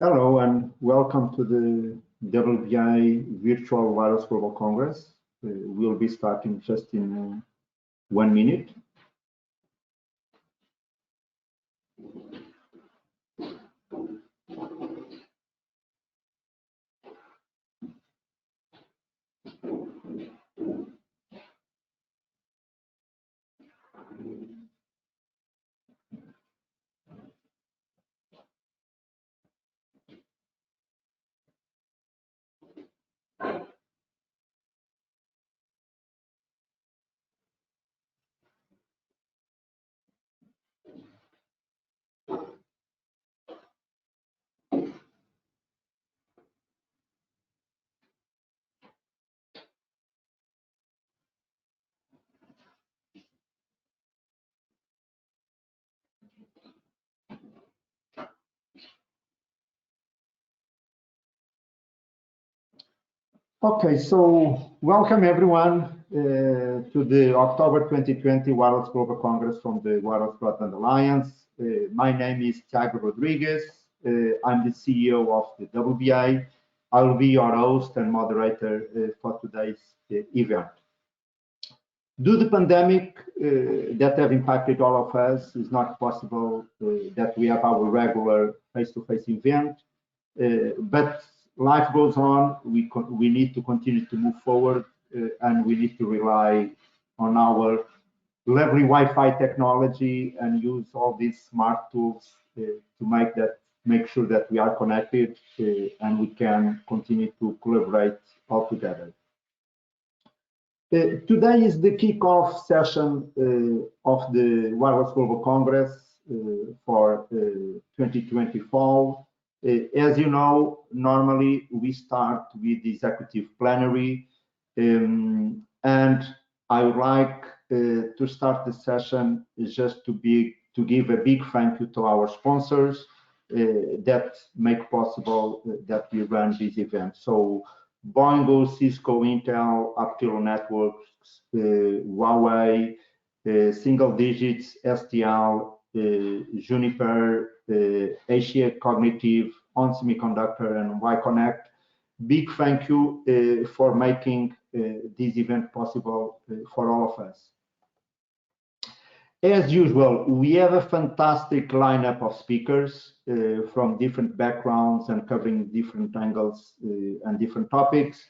Hello and welcome to the WGC Virtual Wireless Global Congress. We'll be starting just in 1 minute. Okay, so welcome everyone to the October 2020 Wireless Global Congress from the Wireless Broadband Alliance. My name is Thiago Rodrigues. I'm the CEO of the WBA. I'll be your host and moderator for today's event. Due to the pandemic that have impacted all of us, it's not possible that we have our regular face-to-face event, but life goes on. We need to continue to move forward, and we need to rely on our lovely Wi-Fi technology and use all these smart tools to make sure that we are connected and we can continue to collaborate all together. Today is the kickoff session of the Wireless Global Congress for 2020 fall. As you know, normally we start with the executive plenary, and I would like to start the session just to give a big thank you to our sponsors that make possible that we run this event. So Boingo, Cisco, Intel, Aptilo Networks, Huawei, Single Digits, STL, Juniper, Asia Cognitive, On Semiconductor, and YConnect. Big thank you for making this event possible for all of us. As usual, we have a fantastic lineup of speakers from different backgrounds and covering different angles and different topics.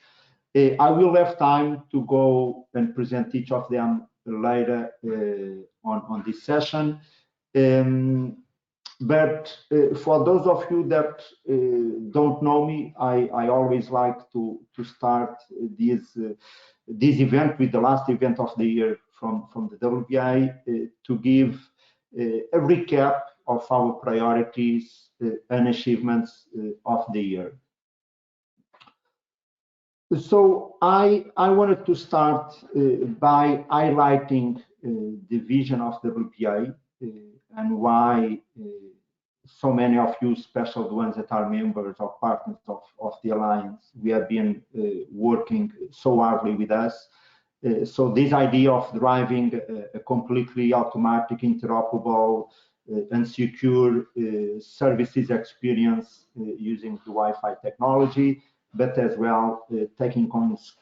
I will have time to go and present each of them later on this session. But for those of you that don't know me, I always like to start this event with the last event of the year from the WBA to give a recap of our priorities and achievements of the year. So I wanted to start by highlighting the vision of WBA and why so many of you, especially the ones that are members or partners of the Alliance, we have been working so hardly with us. So this idea of driving a completely automatic, interoperable, and secure services experience using the Wi-Fi technology, but as well taking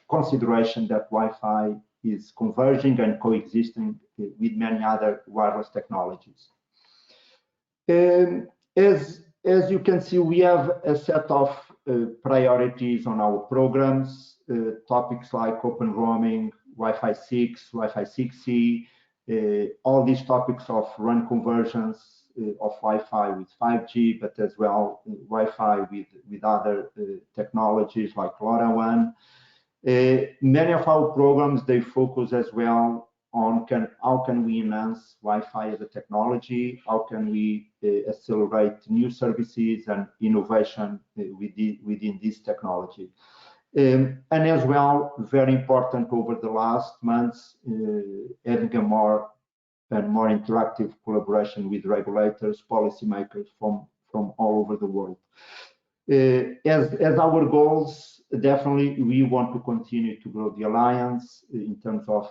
consideration that Wi-Fi is converging and coexisting with many other wireless technologies. As you can see, we have a set of priorities on our programs, topics like open roaming, Wi-Fi 6, Wi-Fi 6E, all these topics of RAN conversions of Wi-Fi with 5G, but as well Wi-Fi with other technologies like LoRaWAN. Many of our programs, they focus as well on how can we enhance Wi-Fi as a technology, how can we accelerate new services and innovation within this technology. And as well, very important over the last months, having a more interactive collaboration with regulators, policymakers from all over the world. As our goals, definitely we want to continue to grow the Alliance in terms of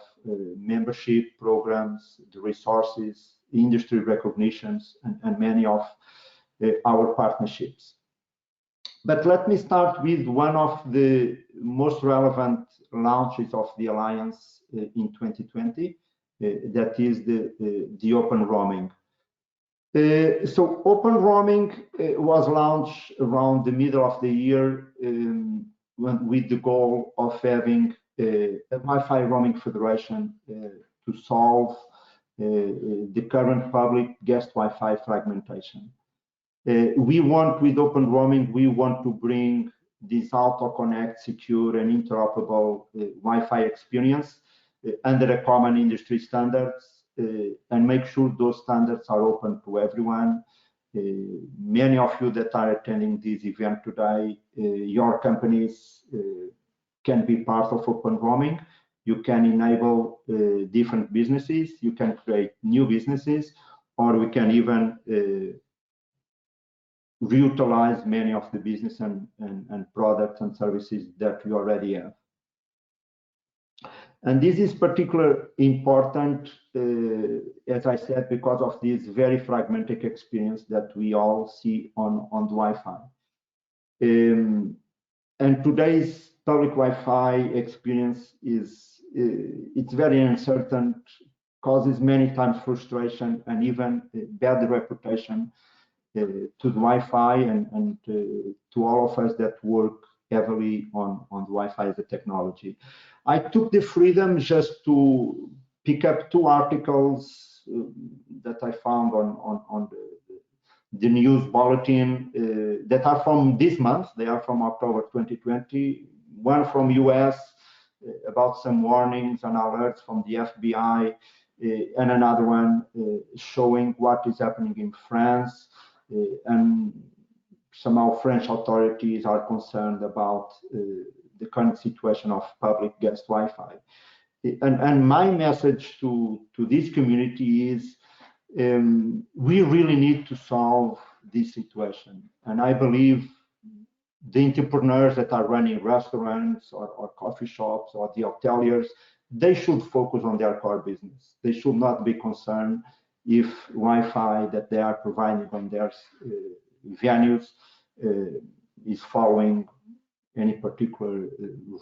membership programs, the resources, industry recognitions, and many of our partnerships. But let me start with one of the most relevant launches of the Alliance in 2020, that is the open roaming. So open roaming was launched around the middle of the year with the goal of having a Wi-Fi roaming federation to solve the current public guest Wi-Fi fragmentation. We want, with open roaming, we want to bring this auto-connect, secure and interoperable Wi-Fi experience under a common industry standards and make sure those standards are open to everyone. Many of you that are attending this event today, your companies can be part of open roaming. You can enable different businesses, you can create new businesses, or we can even reutilize many of the business and products and services that we already have. And this is particularly important, as I said, because of this very fragmented experience that we all see on the Wi-Fi. And today's public Wi-Fi experience is it's very uncertain, causes many times frustration and even bad reputation to the Wi-Fi and to all of us that work heavily on the Wi-Fi as a technology. I took the freedom just to pick up two articles that I found on the news bulletin that are from this month. They are from October 2020. One from US about some warnings and alerts from the FBI, and another one showing what is happening in France. And somehow French authorities are concerned about the current situation of public guest Wi-Fi. And my message to this community is we really need to solve this situation. And I believe the entrepreneurs that are running restaurants or coffee shops or the hoteliers, they should focus on their core business. They should not be concerned if Wi-Fi that they are providing on their venues is following any particular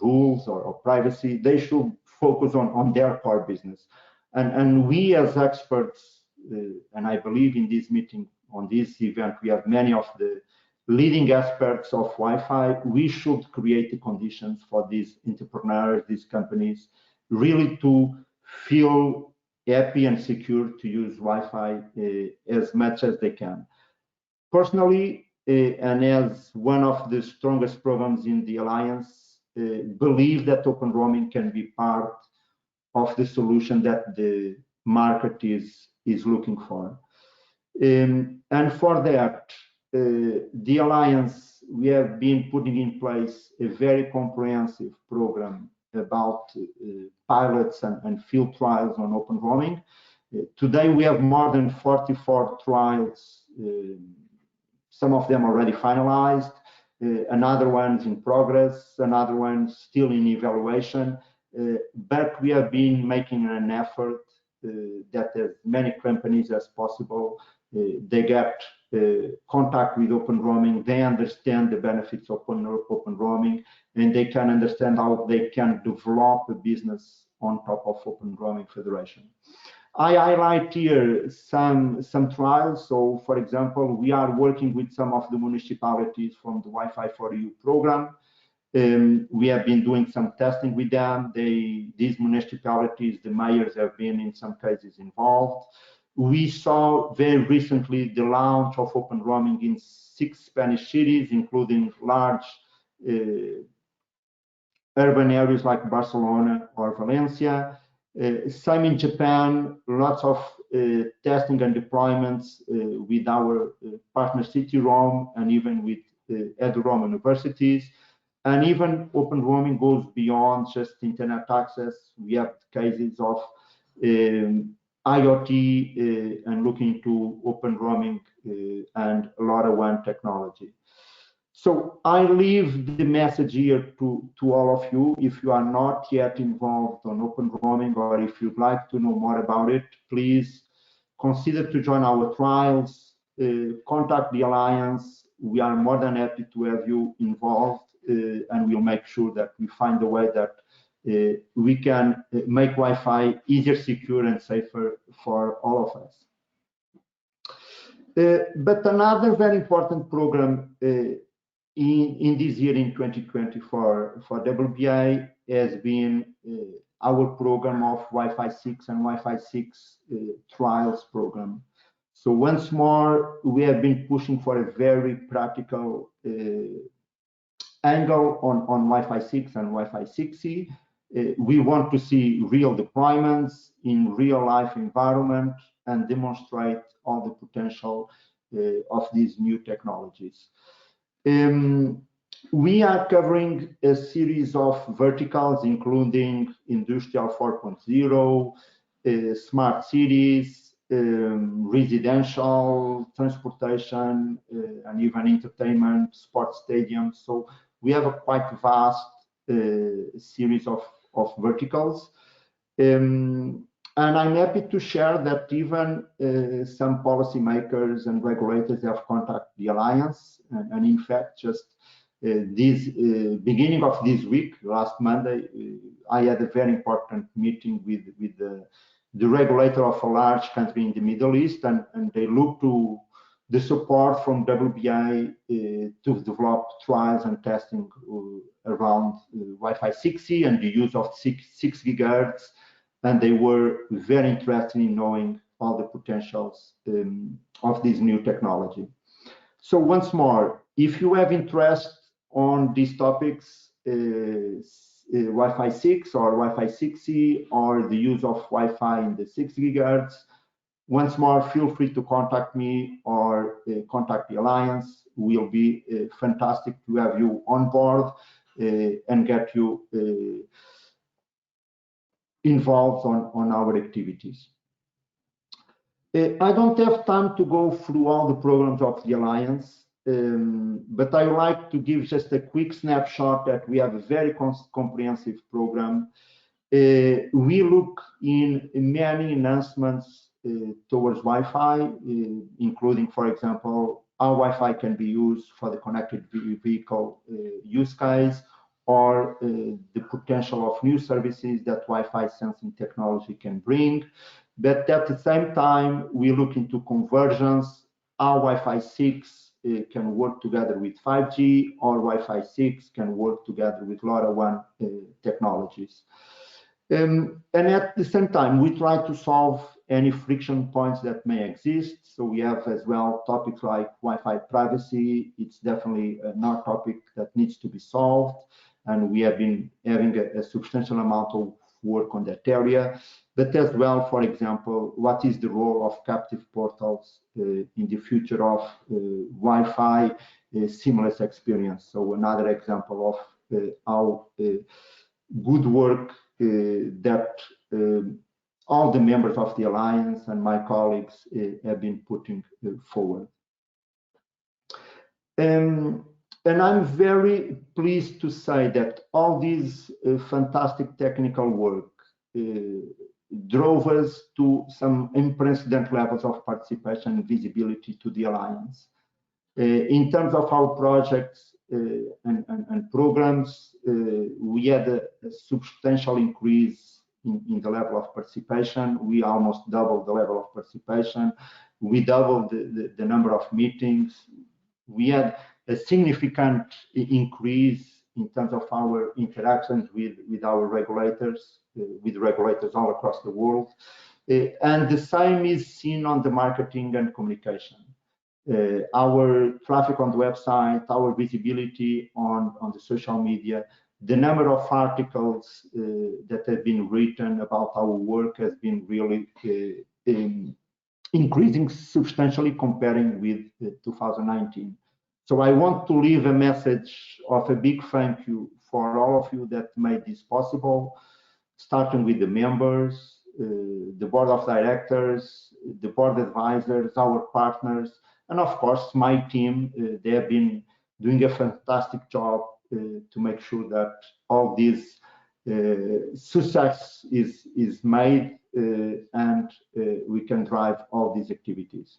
rules or privacy. They should focus on their core business. And we as experts, and I believe in this meeting, on this event, we have many of the leading experts of Wi-Fi. We should create the conditions for these entrepreneurs, these companies, really to feel happy and secure to use Wi-Fi as much as they can. Personally, and as one of the strongest programs in the Alliance, believe that open roaming can be part of the solution that the market is looking for. And for that, the Alliance, we have been putting in place a very comprehensive program about pilots and field trials on open roaming. Today, we have more than 44 trials, some of them already finalized, another one's in progress, another one still in evaluation, but we have been making an effort that as many companies as possible, they get contact with open roaming, they understand the benefits of open roaming, and they can understand how they can develop a business on top of open roaming federation. I highlight here some trials. So for example, we are working with some of the municipalities from the Wi-Fi for You program. We have been doing some testing with them. These municipalities, the mayors have been in some cases involved. We saw very recently the launch of open roaming in 6 Spanish cities, including large urban areas like Barcelona or Valencia. Same in Japan, lots of testing and deployments with our partner City Roam and even with EduRoam universities. And even open roaming goes beyond just internet access. We have cases of IoT and looking to open roaming and LoRaWAN technology. So I leave the message here to all of you. If you are not yet involved on open roaming, or if you'd like to know more about it, please consider to join our trials, contact the Alliance, we are more than happy to have you involved, and we'll make sure that we find a way that we can make Wi-Fi easier, secure, and safer for all of us. But another very important program in this year, in 2020, for WBA has been our program of Wi-Fi 6 and Wi-Fi 6 trials program. So once more, we have been pushing for a very practical angle on Wi-Fi 6 and Wi-Fi 6E. We want to see real deployments in real life environment and demonstrate all the potential of these new technologies. We are covering a series of verticals, including Industrial 4.0, smart cities, residential, transportation, and even entertainment, sports stadiums. So we have a quite vast series of verticals. And I'm happy to share that even some policymakers and regulators have contacted the Alliance. And in fact, just this beginning of this week, last Monday, I had a very important meeting with the regulator of a large country in the Middle East, and they look to the support from WBA to develop trials and testing around Wi-Fi 6E and the use of 6 gigahertz. And they were very interested in knowing all the potentials of this new technology. So once more, if you have interest on these topics, Wi-Fi 6 or Wi-Fi 6E, or the use of Wi-Fi in the 6 gigahertz, once more, feel free to contact me or contact the Alliance. We'll be fantastic to have you on board and get you involved on our activities. I don't have time to go through all the programs of the Alliance, but I would like to give just a quick snapshot that we have a very comprehensive program. We look in many enhancements towards Wi-Fi, including, for example, how Wi-Fi can be used for the connected vehicle use case, or the potential of new services that Wi-Fi sensing technology can bring. But at the same time, we look into convergence, how Wi-Fi 6 can work together with 5G, or Wi-Fi 6 can work together with LoRaWAN technologies. And at the same time, we try to solve any friction points that may exist. So we have as well topics like Wi-Fi privacy. It's definitely another topic that needs to be solved. And we have been having a substantial amount of work on that area. But as well, for example, what is the role of captive portals in the future of Wi-Fi seamless experience? So another example of how good work that all the members of the Alliance and my colleagues have been putting forward. And I'm very pleased to say that all this fantastic technical work drove us to some unprecedented levels of participation and visibility to the Alliance. In terms of our projects and programs, we had a substantial increase in the level of participation. We almost doubled the level of participation. We doubled the number of meetings. We had a significant increase in terms of our interactions with our regulators, with regulators all across the world. And the same is seen on the marketing and communication. Our traffic on the website, our visibility on the social media, the number of articles that have been written about our work has been really increasing substantially comparing with 2019. So I want to leave a message of a big thank you for all of you that made this possible, starting with the members, the board of directors, the board advisors, our partners, and of course my team. They have been doing a fantastic job to make sure that all this success is made and we can drive all these activities.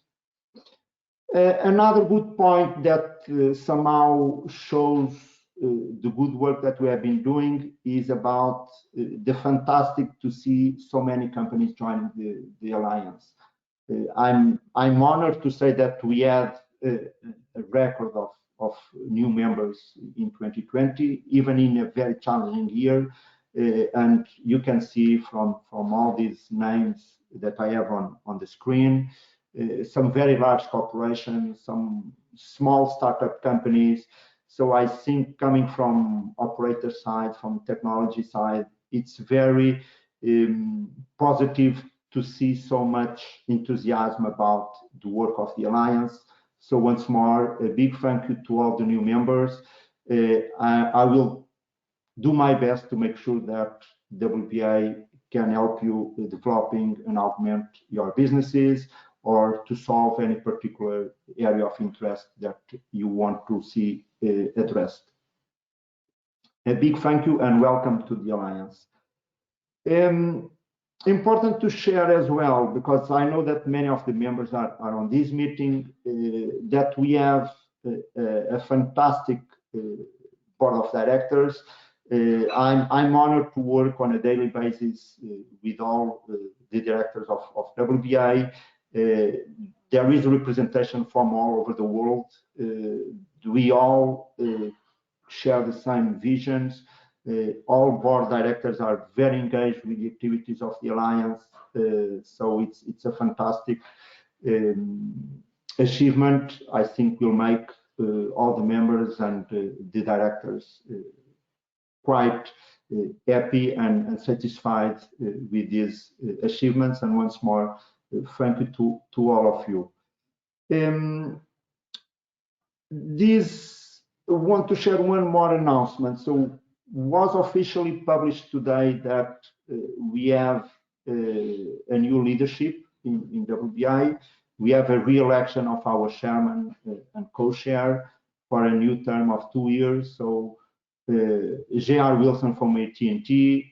Another good point that somehow shows the good work that we have been doing is about the fantastic to see so many companies joining the alliance. I'm honored to say that we had a record of new members in 2020, even in a very challenging year. And you can see from all these names that I have on the screen, some very large corporations, some small startup companies. So I think coming from operator side, from technology side, it's very positive to see so much enthusiasm about the work of the Alliance. So once more, a big thank you to all the new members. I will do my best to make sure that WPA can help you with developing and augment your businesses, or to solve any particular area of interest that you want to see addressed. A big thank you and welcome to the Alliance. Important to share as well, because I know that many of the members are on this meeting, that we have a fantastic board of directors. I'm honored to work on a daily basis with all the directors of WBA. There is representation from all over the world. We all share the same visions. All board directors are very engaged with the activities of the Alliance. So it's a fantastic achievement. I think will make all the members and the directors quite happy and satisfied with these achievements. And once more, thank you to all of you. I want to share one more announcement. So was officially published today that we have a new leadership in WBI. We have a re-election of our chairman and co-chair for a new term of 2 years. So J.R. Wilson from AT&T,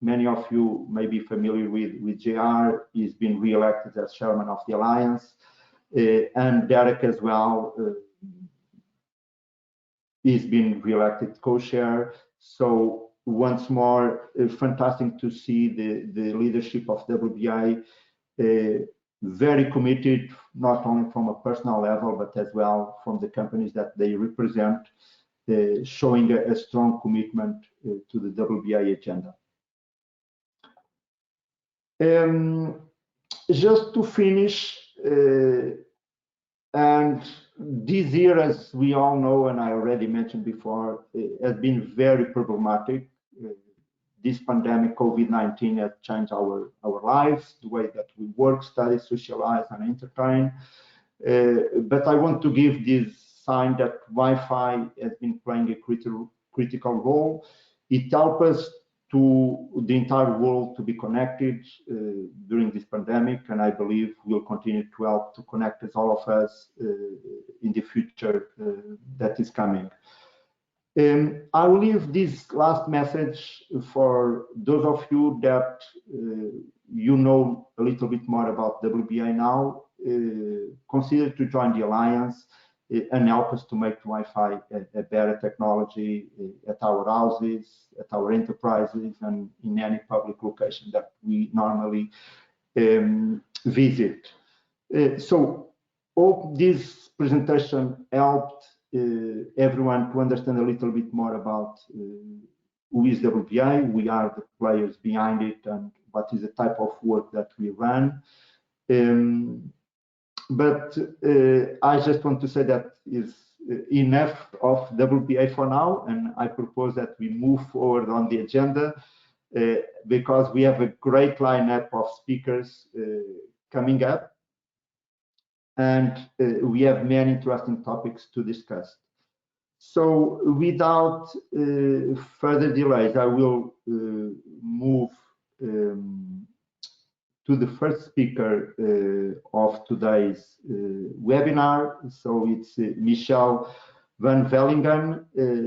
many of you may be familiar with J.R. He's been re-elected as chairman of the Alliance, and Derek as well. He's been re-elected co-chair. So once more, fantastic to see the leadership of WBI very committed, not only from a personal level, but as well from the companies that they represent, showing a strong commitment to the WBI agenda. Just to finish, and this year, as we all know, and I already mentioned before, has been very problematic. This pandemic, COVID-19, has changed our lives, the way that we work, study, socialize, and entertain. But I want to give this sign that Wi-Fi has been playing a critical role. It helps us to the entire world to be connected during this pandemic, and I believe will continue to help to connect us, all of us, in the future that is coming. I will leave this last message for those of you that you know a little bit more about WBI now. Consider to join the Alliance and help us to make Wi-Fi a better technology at our houses, at our enterprises, and in any public location that we normally visit. So hope this presentation helped everyone to understand a little bit more about who is WBI, we are the players behind it, and what is the type of work that we run. But I just want to say that is enough of WPA for now, and I propose that we move forward on the agenda because we have a great lineup of speakers coming up, and we have many interesting topics to discuss. So without further delays, I will move to the first speaker of today's webinar. So it's Michel van Vellingen.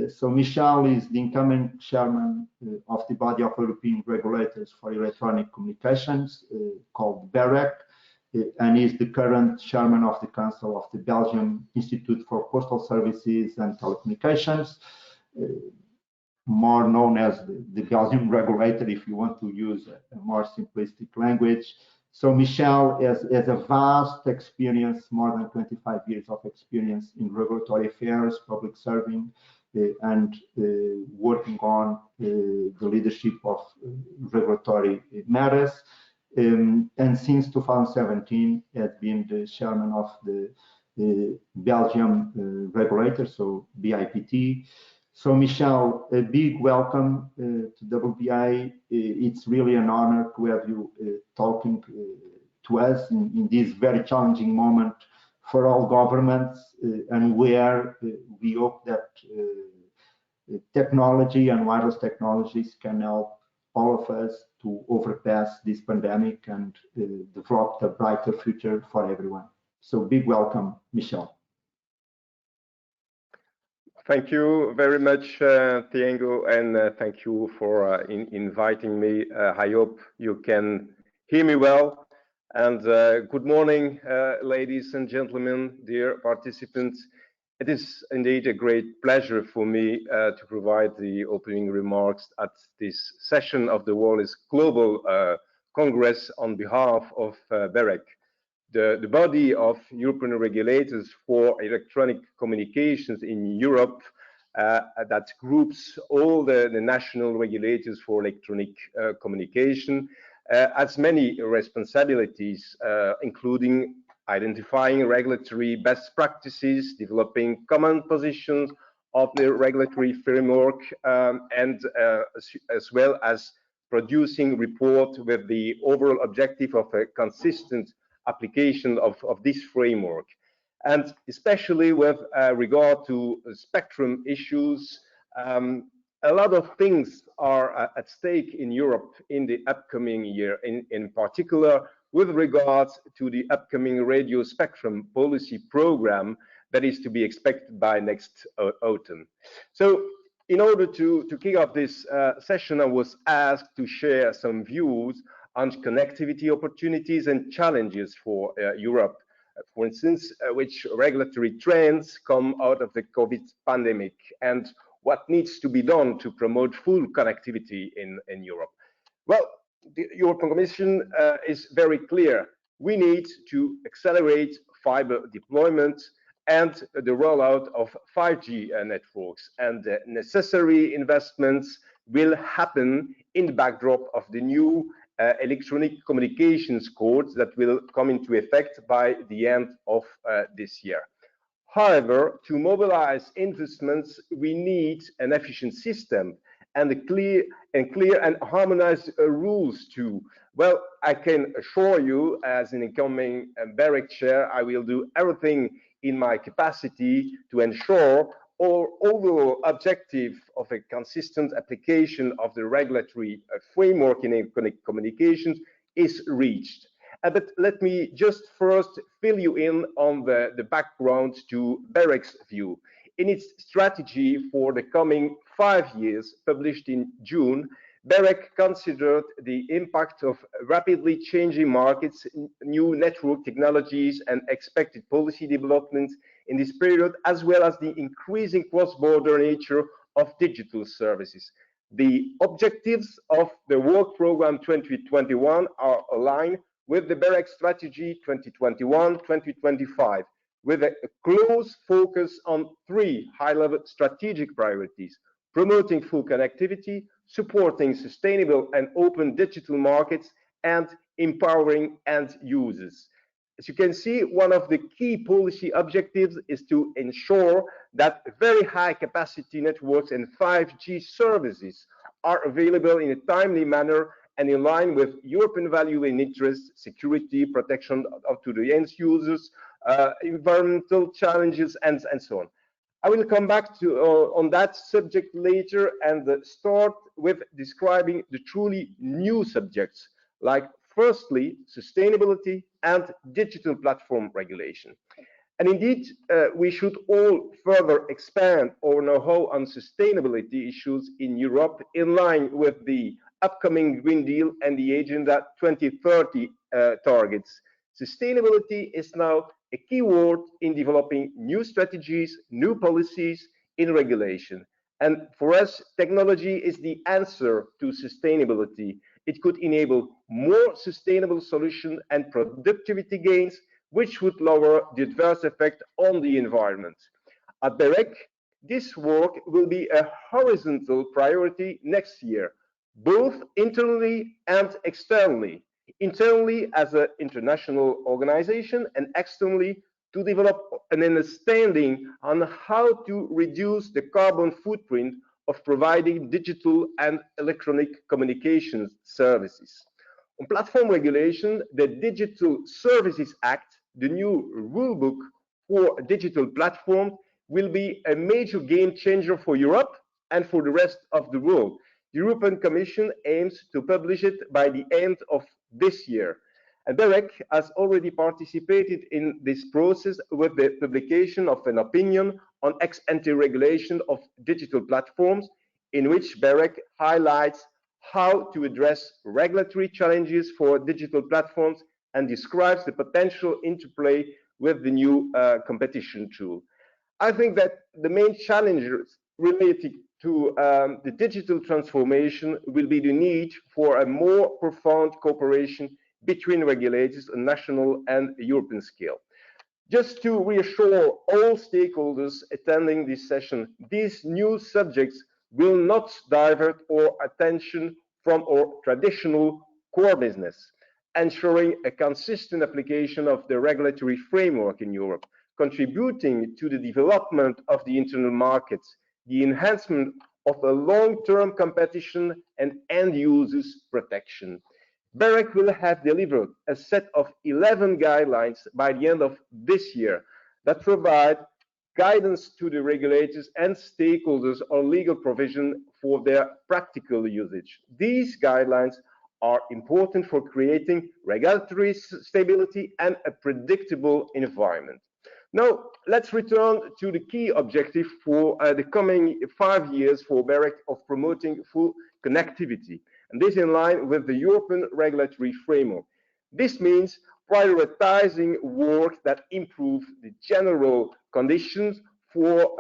So Michel is the incoming chairman of the body of European regulators for electronic communications called BEREC. and is the current chairman of the Council of the Belgium Institute for Postal Services and Telecommunications, more known as the Belgium regulator, if you want to use a more simplistic language. So Michel has a vast experience, more than 25 years of experience in regulatory affairs, public serving, and working on the leadership of regulatory matters. And since 2017, has been the chairman of the Belgium regulator, so BIPT. So Michel, a big welcome to WBI. It's really an honor to have you talking to us in this very challenging moment for all governments, and where we hope that technology and wireless technologies can help all of us to overpass this pandemic and develop a brighter future for everyone. So big welcome, Michel. Thank you very much, Tiengo, and thank you for inviting me. I hope you can hear me well. And good morning, ladies and gentlemen, dear participants. It is indeed a great pleasure for me to provide the opening remarks at this session of the World's Global Congress on behalf of BEREC, the body of European regulators for electronic communications in Europe that groups all the national regulators for electronic communication as many responsibilities, including identifying regulatory best practices, developing common positions of the regulatory framework, and as well as producing report with the overall objective of a consistent application of this framework. And especially with regard to spectrum issues, a lot of things are at stake in Europe in the upcoming year, in particular with regards to the upcoming radio spectrum policy program that is to be expected by next autumn. So in order to kick off this session, I was asked to share some views on connectivity opportunities and challenges for Europe. For instance, which regulatory trends come out of the COVID pandemic and what needs to be done to promote full connectivity in Europe. Well, the European Commission is very clear. We need to accelerate fiber deployment and the rollout of 5G networks, and the necessary investments will happen in the backdrop of the new electronic communications codes that will come into effect by the end of this year. However, to mobilize investments, we need an efficient system and clear and harmonized rules too. Well, I can assure you, as an incoming BEREC chair, I will do everything in my capacity to ensure our overall objective of a consistent application of the regulatory framework in electronic communications is reached. But let me just first fill you in on the background to BEREC's view. In its strategy for the coming 5 years, published in June, BEREC considered the impact of rapidly changing markets, new network technologies, and expected policy developments in this period, as well as the increasing cross-border nature of digital services. The objectives of the Work Programme 2021 are aligned with the BEREC Strategy 2021-2025, with a close focus on 3 high-level strategic priorities: promoting full connectivity, supporting sustainable and open digital markets, and empowering end users. As you can see, one of the key policy objectives is to ensure that very high capacity networks and 5G services are available in a timely manner and in line with European value and interests, security, protection to the end users, environmental challenges, and so on. I will come back to on that subject later and start with describing the truly new subjects, like firstly, sustainability and digital platform regulation. And indeed, we should all further expand our know-how on sustainability issues in Europe in line with the upcoming Green Deal and the Agenda 2030 targets. Sustainability is now a key word in developing new strategies, new policies in regulation. And for us, technology is the answer to sustainability. It could enable more sustainable solutions and productivity gains, which would lower the adverse effect on the environment. At BEREC, this work will be a horizontal priority next year, both internally and externally. Internally as an international organization, and externally to develop an understanding on how to reduce the carbon footprint of providing digital and electronic communications services. On platform regulation, the Digital Services Act, the new rulebook for digital platforms, will be a major game changer for Europe and for the rest of the world. The European Commission aims to publish it by the end of this year. And BEREC has already participated in this process with the publication of an opinion on ex-ante regulation of digital platforms, in which BEREC highlights how to address regulatory challenges for digital platforms and describes the potential interplay with the new competition tool. I think that the main challenges related to the digital transformation will be the need for a more profound cooperation between regulators on national and European scale. Just to reassure all stakeholders attending this session, these new subjects will not divert our attention from our traditional core business, ensuring a consistent application of the regulatory framework in Europe, contributing to the development of the internal markets, the enhancement of a long-term competition and end users protection. BEREC will have delivered a set of 11 guidelines by the end of this year that provide guidance to the regulators and stakeholders on legal provision for their practical usage. These guidelines are important for creating regulatory stability and a predictable environment. Now, let's return to the key objective for the coming 5 years for BEREC of promoting full connectivity, and this in line with the European regulatory framework. This means prioritizing work that improve the general conditions for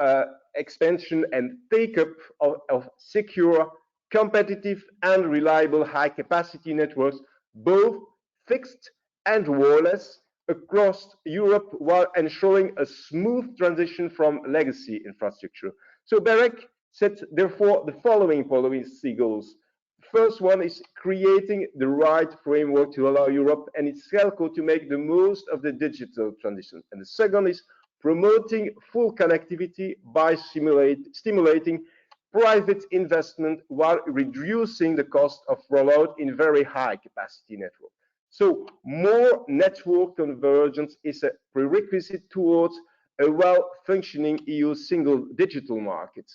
expansion and take-up of secure, competitive and reliable high-capacity networks, both fixed and wireless, across Europe, while ensuring a smooth transition from legacy infrastructure. So BEREC sets therefore the following policy goals. First one is creating the right framework to allow Europe and its telco to make the most of the digital transition. And the second is promoting full connectivity by stimulating private investment while reducing the cost of rollout in very high capacity networks. So more network convergence is a prerequisite towards a well-functioning EU single digital market.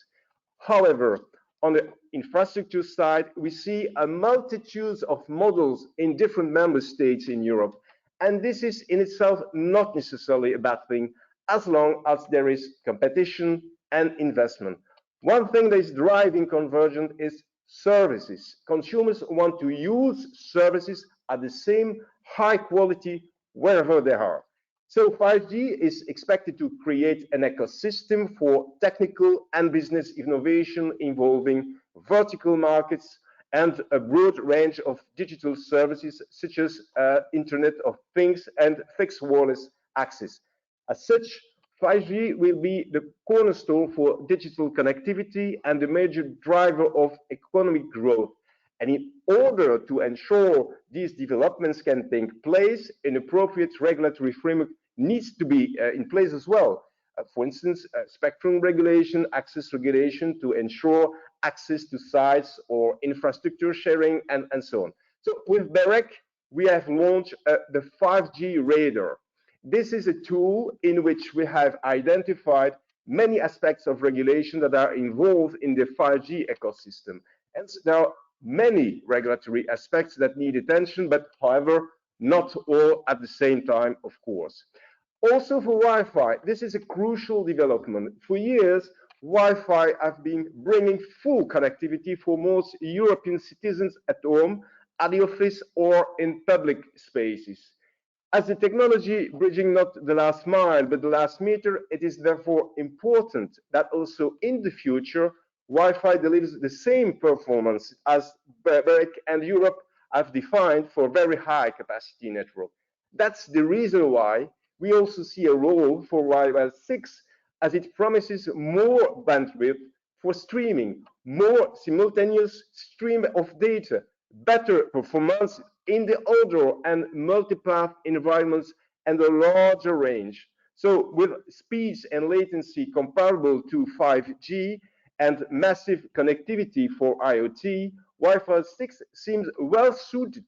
However, on the infrastructure side, we see a multitude of models in different member states in Europe. And this is in itself not necessarily a bad thing, as long as there is competition and investment. One thing that is driving convergence is services. Consumers want to use services at the same high quality wherever they are. So 5G is expected to create an ecosystem for technical and business innovation involving vertical markets and a broad range of digital services such as Internet of Things and fixed wireless access. As such, 5G will be the cornerstone for digital connectivity and the major driver of economic growth. And in order to ensure these developments can take place, an appropriate regulatory framework needs to be in place as well. For instance, spectrum regulation, access regulation to ensure access to sites or infrastructure sharing, and so on. So with BEREC, we have launched the 5G Radar. This is a tool in which we have identified many aspects of regulation that are involved in the 5G ecosystem. And there are many regulatory aspects that need attention, but however, not all at the same time, of course. Also for Wi-Fi, this is a crucial development. For years, Wi-Fi have been bringing full connectivity for most European citizens at home, at the office, or in public spaces. As the technology bridging not the last mile but the last meter, it is therefore important that also in the future Wi-Fi delivers the same performance as BEREC and Europe have defined for very high capacity network. That's the reason why we also see a role for Wi-Fi 6, as it promises more bandwidth for streaming, more simultaneous stream of data, better performance in the outdoor and multipath environments, and a larger range. So with speeds and latency comparable to 5G and massive connectivity for IoT, Wi-Fi 6 seems well suited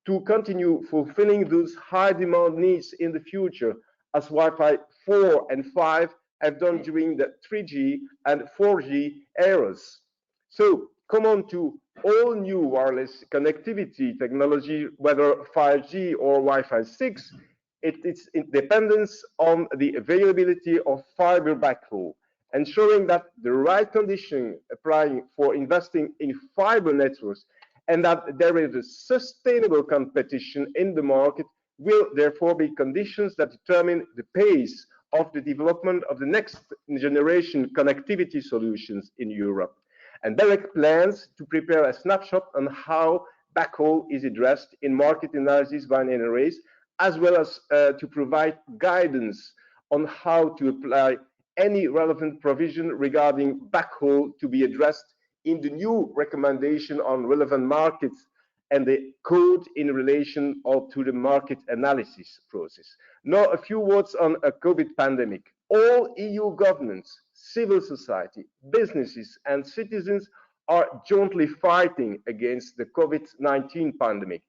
to continue fulfilling those high demand needs in the future, as Wi-Fi 4 and 5 have done during the 3G and 4G eras. So come on to all new wireless connectivity technology, whether 5G or Wi-Fi 6, its dependence on the availability of fiber backhaul, ensuring that the right condition applying for investing in fiber networks and that there is a sustainable competition in the market will therefore be conditions that determine the pace of the development of the next generation connectivity solutions in Europe. And BEREC plans to prepare a snapshot on how backhaul is addressed in market analysis by NRAs, as well as to provide guidance on how to apply any relevant provision regarding backhaul to be addressed in the new recommendation on relevant markets and the code in relation to the market analysis process. Now, a few words on a COVID pandemic. All EU governments, civil society, businesses, and citizens are jointly fighting against the COVID-19 pandemic.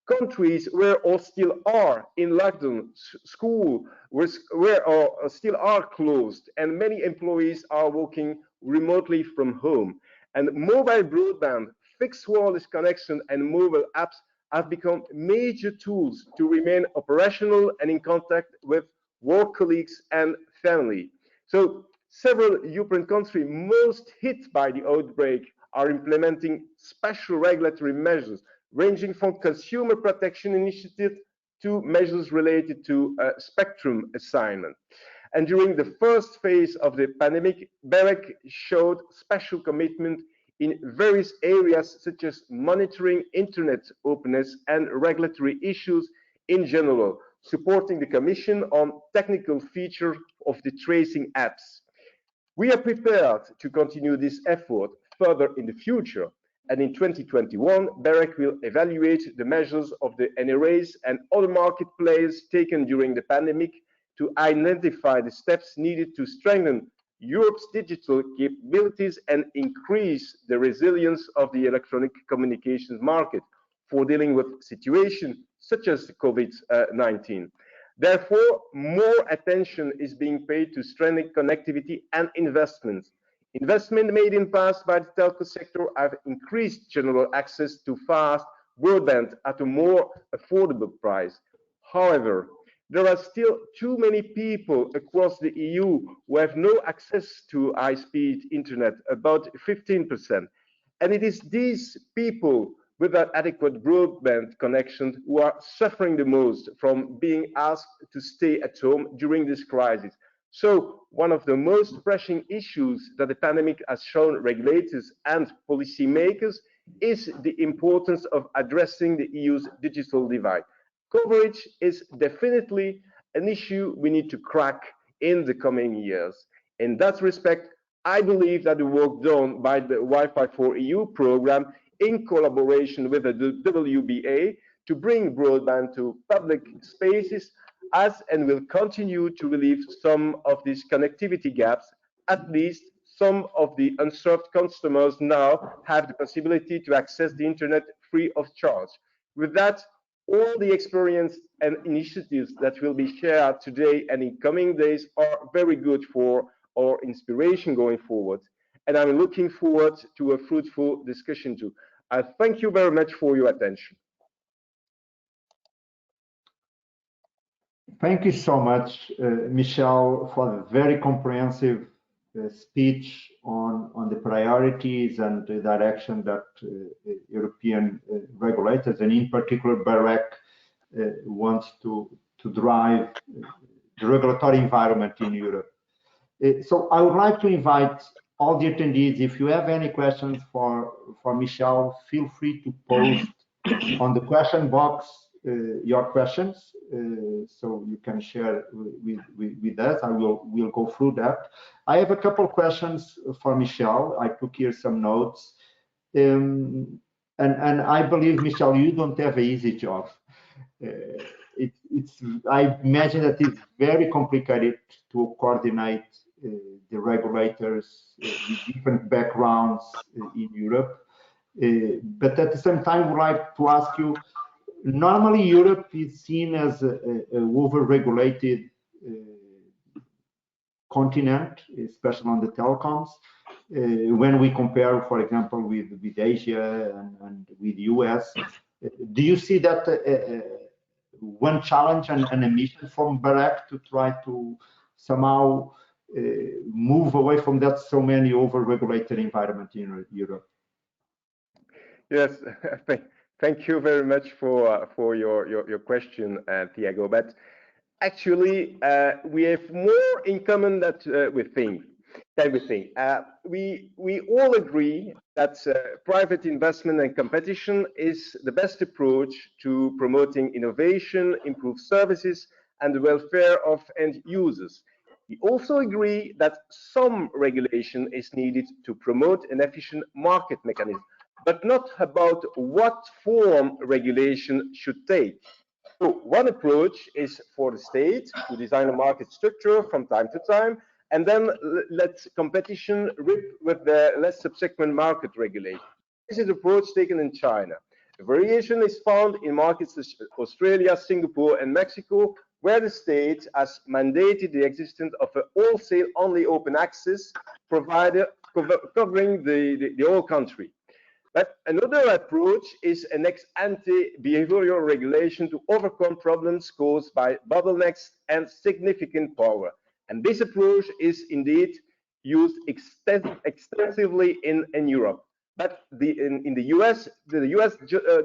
Countries where all still are in lockdown, schools still are closed, and many employees are working remotely from home. And mobile broadband, fixed wireless connection, and mobile apps have become major tools to remain operational and in contact with work colleagues and family. So several European countries most hit by the outbreak are implementing special regulatory measures, ranging from consumer protection initiatives to measures related to spectrum assignment. And during the first phase of the pandemic, BEREC showed special commitment in various areas such as monitoring internet openness and regulatory issues in general, supporting the Commission on technical features of the tracing apps. We are prepared to continue this effort further in the future, and in 2021, BEREC will evaluate the measures of the NRAs and other market players taken during the pandemic to identify the steps needed to strengthen Europe's digital capabilities and increase the resilience of the electronic communications market for dealing with situations such as COVID-19. Therefore, more attention is being paid to strengthening connectivity and investments. Investment made in the past by the telco sector have increased general access to fast broadband at a more affordable price. However, there are still too many people across the EU who have no access to high-speed internet, about 15%. And it is these people without adequate broadband connection who are suffering the most from being asked to stay at home during this crisis. So one of the most pressing issues that the pandemic has shown regulators and policymakers is the importance of addressing the EU's digital divide. Coverage is definitely an issue we need to crack in the coming years. In that respect, I believe that the work done by the Wi-Fi for EU program in collaboration with the WBA to bring broadband to public spaces has and will continue to relieve some of these connectivity gaps. At least some of the unserved customers now have the possibility to access the internet free of charge. With that, all the experience and initiatives that will be shared today and in coming days are very good for our inspiration going forward. And I'm looking forward to a fruitful discussion too. I thank you very much for your attention. Thank you so much, Michel, for a very comprehensive speech on the priorities and the direction that European regulators, and in particular BEREC, wants to drive the regulatory environment in Europe. So I would like to invite all the attendees, if you have any questions for Michel, feel free to post on the question box your questions, so you can share with us. We'll go through that. I have a couple questions for Michel. I took here some notes. And I believe, Michel, you don't have an easy job. I imagine that it's very complicated to coordinate the regulators with different backgrounds in Europe. But at the same time, I would like to ask you, normally Europe is seen as an over-regulated continent, especially on the telecoms. When we compare, for example, with Asia and with the US, do you see that one challenge and a mission from BEREC to try to somehow move away from that so many over-regulated environment in Europe? Yes, thank you very much for your question, Thiago. But actually, we have more in common than we think. We all agree that private investment and competition is the best approach to promoting innovation, improved services, and the welfare of end users. We also agree that some regulation is needed to promote an efficient market mechanism, but not about what form regulation should take. So one approach is for the state to design a market structure from time to time, and then let competition rip with the less subsequent market regulation. This is the approach taken in China. The variation is found in markets such as Australia, Singapore, and Mexico, where the state has mandated the existence of a wholesale only open access provider covering the whole country. But another approach is an ex-ante behavioral regulation to overcome problems caused by bottlenecks and significant power. And this approach is indeed used extensively in Europe. But in the US, the US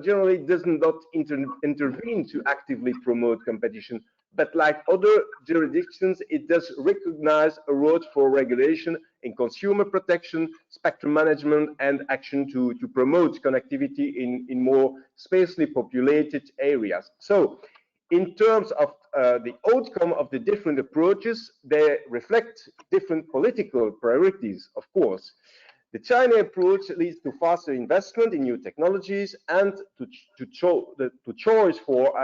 generally does not intervene to actively promote competition. But like other jurisdictions, it does recognize a role for regulation in consumer protection, spectrum management, and action to promote connectivity in more sparsely populated areas. So in terms of the outcome of the different approaches, they reflect different political priorities, of course. The China approach leads to faster investment in new technologies and to choice for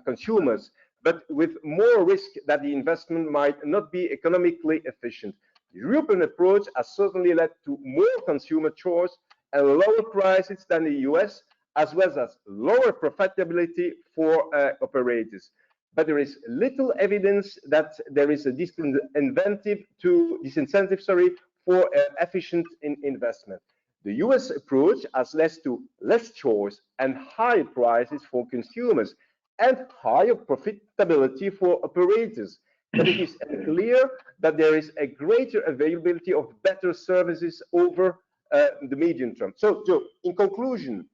consumers, but with more risk that the investment might not be economically efficient. The European approach has certainly led to more consumer choice and lower prices than the US, as well as lower profitability for operators. But there is little evidence that there is a disincentive for efficient investment. The US approach has led to less choice and higher prices for consumers and higher profitability for operators. But it is clear that there is a greater availability of better services over the medium term. So in conclusion,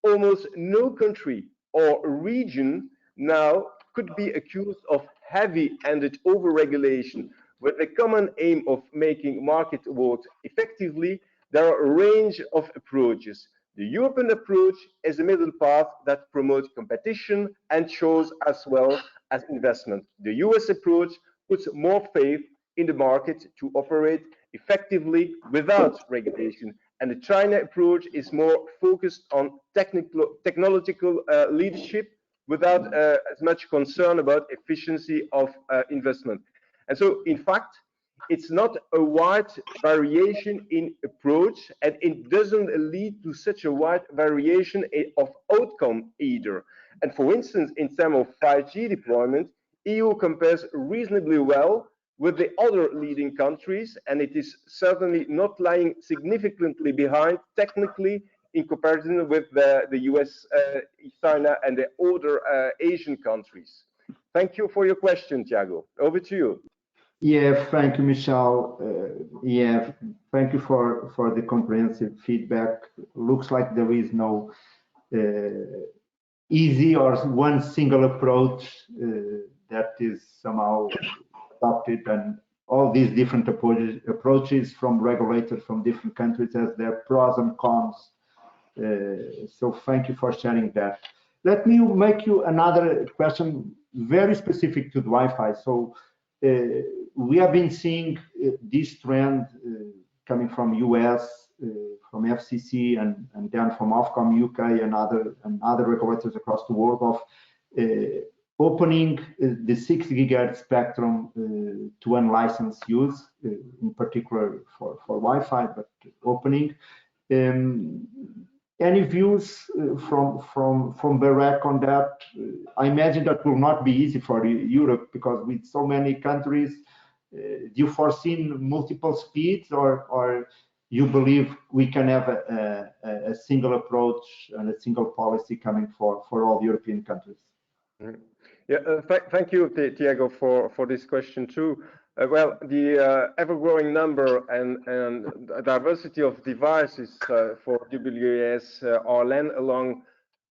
almost no country or region now could be accused of heavy-handed over-regulation. With a common aim of making market work effectively, there are a range of approaches. The European approach is a middle path that promotes competition and shows as well as investment. The US approach puts more faith in the market to operate effectively without regulation. And the China approach is more focused on technological leadership without as much concern about efficiency of investment. And so, in fact, it's not a wide variation in approach, and it doesn't lead to such a wide variation of outcome either. And for instance, in terms of 5G deployment, EU compares reasonably well with the other leading countries, and it is certainly not lying significantly behind technically in comparison with the US, China, and the other Asian countries. Thank you for your question, Thiago. Over to you. Yeah, thank you, Michel. Yeah, thank you for the comprehensive feedback. Looks like there is no easy or one single approach that is somehow adopted, and all these different approaches from regulators from different countries has their pros and cons. So thank you for sharing that. Let me make you another question very specific to the Wi-Fi. So we have been seeing this trend coming from US, from FCC, and then from Ofcom UK and other regulators across the world of opening the 6 GHz spectrum to unlicensed use, in particular for Wi-Fi, but opening. Any views from BEREC on that? I imagine that will not be easy for Europe, because with so many countries, do you foresee multiple speeds, or you believe we can have a single approach and a single policy coming for all European countries? Yeah, thank you, Tiago, for this question too. Well, the ever-growing number and diversity of devices for WAS RLAN, along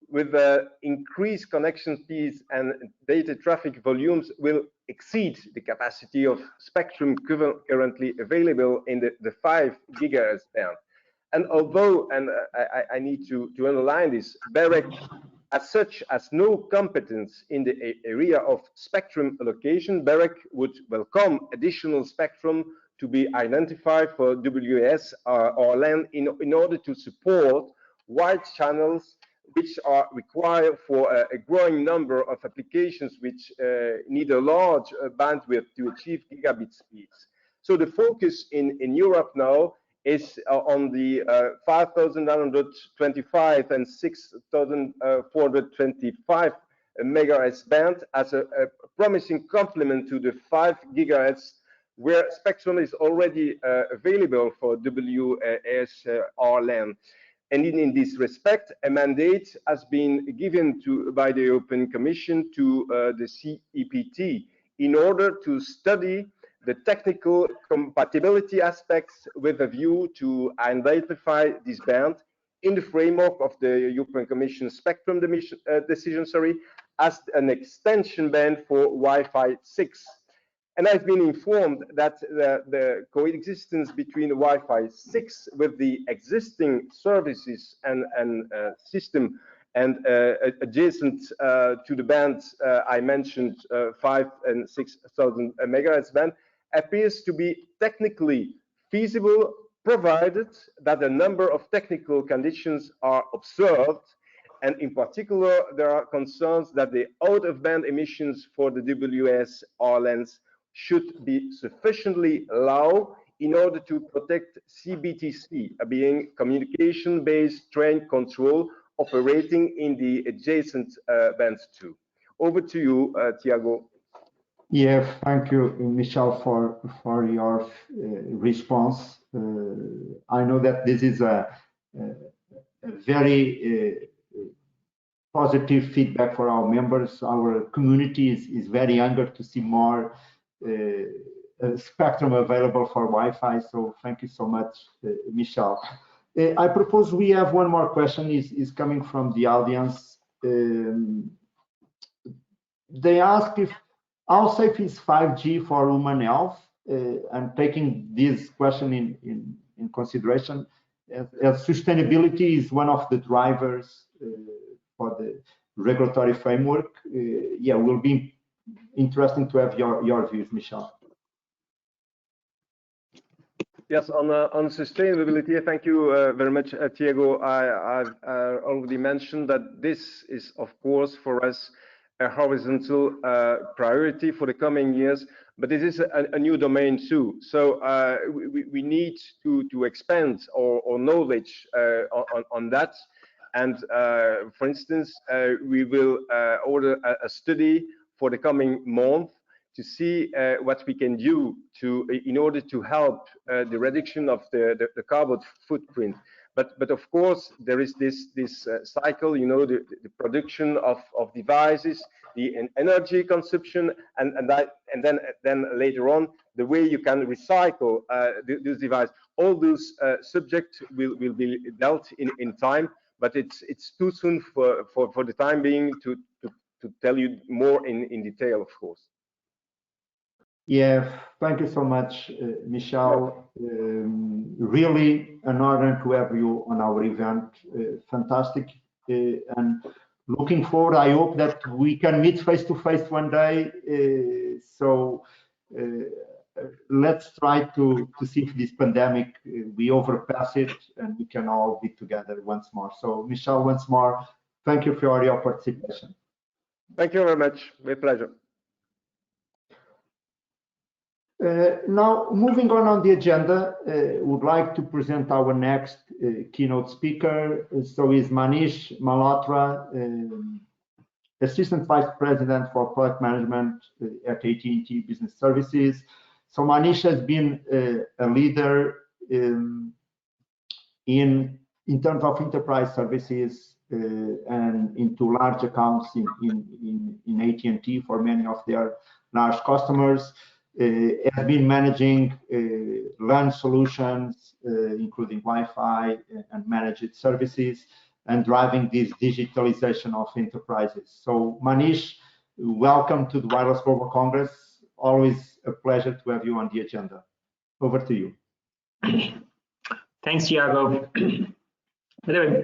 with the increased connection speeds and data traffic volumes, will exceed the capacity of spectrum currently available in the 5 GHz band. And although, and I need to underline this, BEREC as such has no competence in the area of spectrum allocation, BEREC would welcome additional spectrum to be identified for WAS or LAN in order to support wide channels which are required for a growing number of applications which need a large bandwidth to achieve gigabit speeds. So the focus in Europe now is on the 5,925 and 6,425 megahertz band as a promising complement to the 5 gigahertz, where spectrum is already available for WAS RLAN. And in this respect, a mandate has been given by the European Commission to the CEPT in order to study the technical compatibility aspects with a view to identify this band in the framework of the European Commission spectrum decision, as an extension band for Wi-Fi 6. And I've been informed that the coexistence between Wi-Fi 6 with the existing services and system and adjacent to the bands I mentioned, 5 and 6,000 megahertz band, appears to be technically feasible, provided that a number of technical conditions are observed. And in particular, there are concerns that the out-of-band emissions for the WAS RLANs should be sufficiently low in order to protect CBTC, being communication-based train control operating in the adjacent bands too. Over to you, Tiago. Yeah, thank you, Michel, for your response. I know that this is a very positive feedback for our members. Our community is very eager to see more spectrum available for Wi-Fi. So thank you so much, Michel. I propose we have one more question is coming from the audience. They ask if how safe is 5G for human health, and taking this question in consideration, as sustainability is one of the drivers for the regulatory framework. Yeah, will be interesting to have your views, Michel. Yes, on sustainability, thank you very much, Tiago. I've already mentioned that this is, of course, for us a horizontal priority for the coming years, but it is a new domain too. So we need to expand our knowledge on that. And for instance, we will order a study for the coming month to see what we can do in order to help the reduction of the carbon footprint. But of course, there is this cycle, you know, the production of devices, the energy consumption, and then later on, the way you can recycle this device. All those subjects will be dealt in time, but it's too soon for the time being to tell you more in detail, of course. Yeah, thank you so much, Michel. Really an honor to have you on our event. Fantastic. And looking forward, I hope that we can meet face to face one day. So let's try to see if this pandemic, we overpass it and we can all be together once more. So Michel, once more, thank you for your participation. Thank you very much. With pleasure. Now, moving on the agenda, would like to present our next keynote speaker. So is Manish Malhotra, Assistant Vice President for Product Management at AT&T Business Services. So Manish has been a leader in terms of enterprise services and into large accounts in AT&T for many of their large customers. Has been managing LAN solutions, including Wi-Fi and managed services, and driving this digitalization of enterprises. So Manish, welcome to the Wireless Global Congress. Always a pleasure to have you on the agenda. Over to you. Thanks, Thiago. By the way,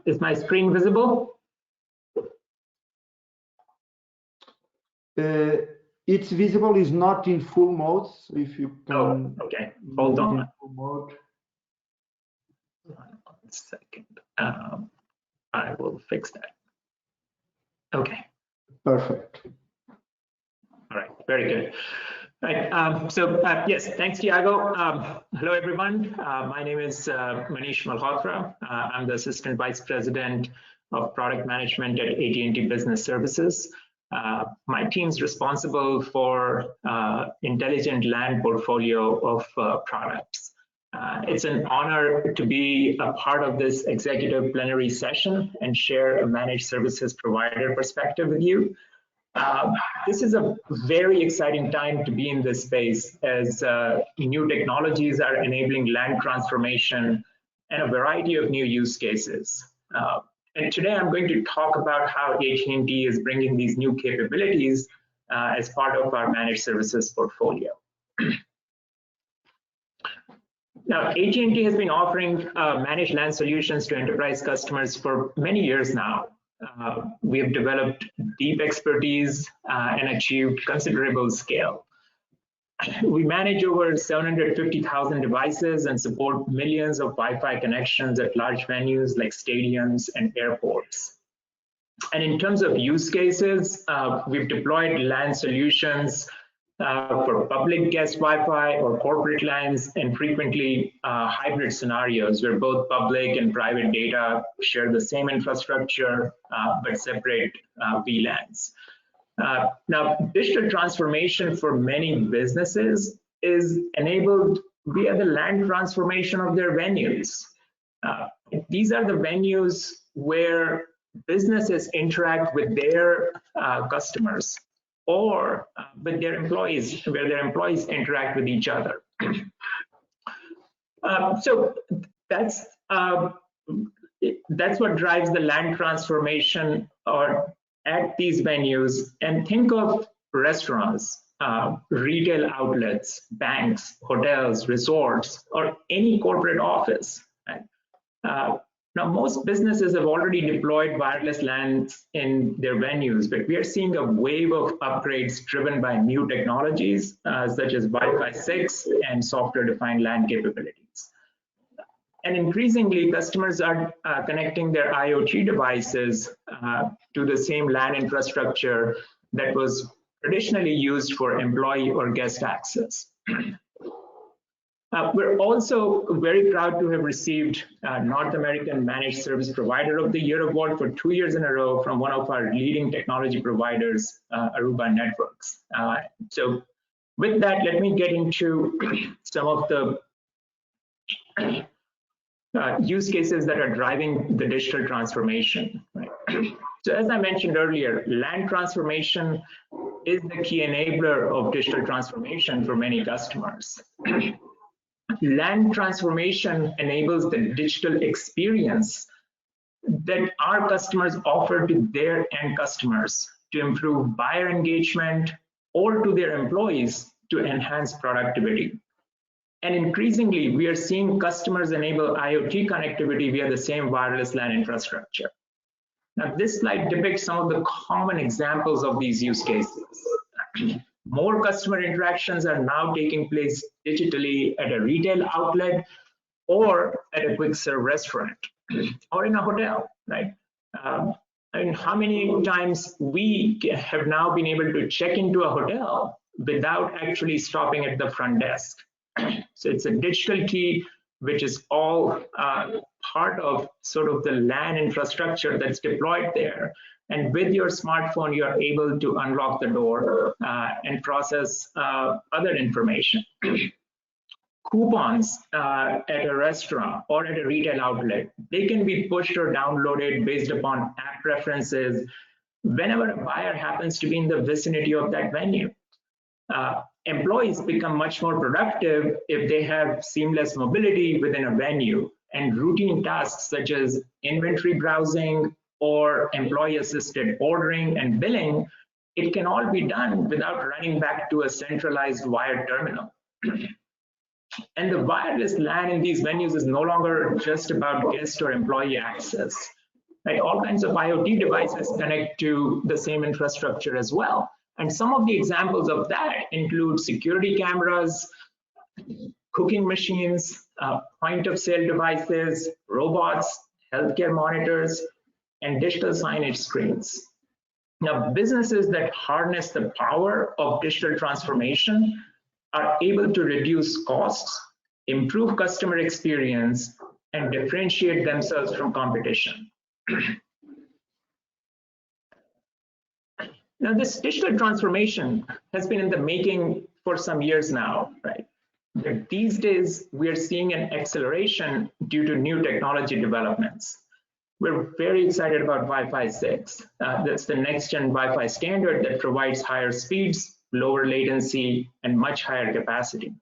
is my screen visible? It's visible, is not in full mode. So if you can. Oh, okay. Hold on. In full mode. 1 second. I will fix that. Okay. Perfect. All right. Very good. Right. Yes, thanks, Thiago. Hello, everyone. My name is Manish Malhotra. I'm the Assistant Vice President of Product Management at AT&T Business Services. My team's responsible for intelligent LAN portfolio of products. It's an honor to be a part of this executive plenary session and share a managed services provider perspective with you. This is a very exciting time to be in this space as new technologies are enabling LAN transformation and a variety of new use cases. And today I'm going to talk about how AT&T is bringing these new capabilities as part of our managed services portfolio. Now, AT&T has been offering managed LAN solutions to enterprise customers for many years now. We have developed deep expertise and achieved considerable scale. We manage over 750,000 devices and support millions of Wi-Fi connections at large venues like stadiums and airports. And in terms of use cases, we've deployed LAN solutions for public guest Wi-Fi or corporate LANs, and frequently hybrid scenarios where both public and private data share the same infrastructure but separate VLANs. Now, digital transformation for many businesses is enabled via the LAN transformation of their venues. These are the venues where businesses interact with their customers or with their employees, where their employees interact with each other. So that's what drives the LAN transformation or at these venues. And think of restaurants, retail outlets, banks, hotels, resorts, or any corporate office. Right? Now, most businesses have already deployed wireless LANs in their venues, but we are seeing a wave of upgrades driven by new technologies, such as Wi-Fi 6 and software-defined LAN capabilities. And increasingly, customers are connecting their IoT devices to the same LAN infrastructure that was traditionally used for employee or guest access. We're also very proud to have received North American Managed Service Provider of the Year award for 2 years in a row from one of our leading technology providers, Aruba Networks. So with that, let me get into some of the use cases that are driving the digital transformation. Right? So as I mentioned earlier, LAN transformation is the key enabler of digital transformation for many customers. LAN transformation enables the digital experience that our customers offer to their end customers to improve buyer engagement or to their employees to enhance productivity. And increasingly, we are seeing customers enable IoT connectivity via the same wireless LAN infrastructure. Now, this slide depicts some of the common examples of these use cases. More customer interactions are now taking place digitally at a retail outlet or at a quick serve restaurant or in a hotel, right? And how many times we have now been able to check into a hotel without actually stopping at the front desk. So it's a digital key, which is all part of sort of the LAN infrastructure that's deployed there. And with your smartphone, you're able to unlock the door and process other information. Coupons at a restaurant or at a retail outlet, they can be pushed or downloaded based upon app preferences whenever a buyer happens to be in the vicinity of that venue. Employees become much more productive if they have seamless mobility within a venue, and routine tasks such as inventory browsing or employee-assisted ordering and billing, it can all be done without running back to a centralized wired terminal. And the wireless LAN in these venues is no longer just about guest or employee access. Right? All kinds of IoT devices connect to the same infrastructure as well. And some of the examples of that include security cameras, cooking machines, point of sale devices, robots, healthcare monitors, and digital signage screens. Now, businesses that harness the power of digital transformation are able to reduce costs, improve customer experience, and differentiate themselves from competition. Now, this digital transformation has been in the making for some years now, right? But these days, we are seeing an acceleration due to new technology developments. We're very excited about Wi-Fi 6. That's the next-gen Wi-Fi standard that provides higher speeds, lower latency, and much higher capacity.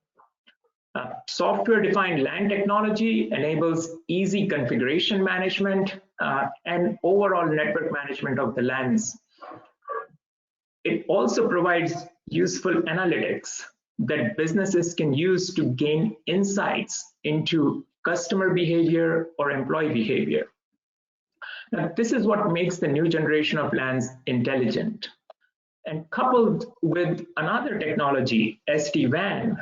Software-defined LAN technology enables easy configuration management and overall network management of the LANs. It also provides useful analytics that businesses can use to gain insights into customer behavior or employee behavior. Now, this is what makes the new generation of LANs intelligent. And coupled with another technology, SD-WAN,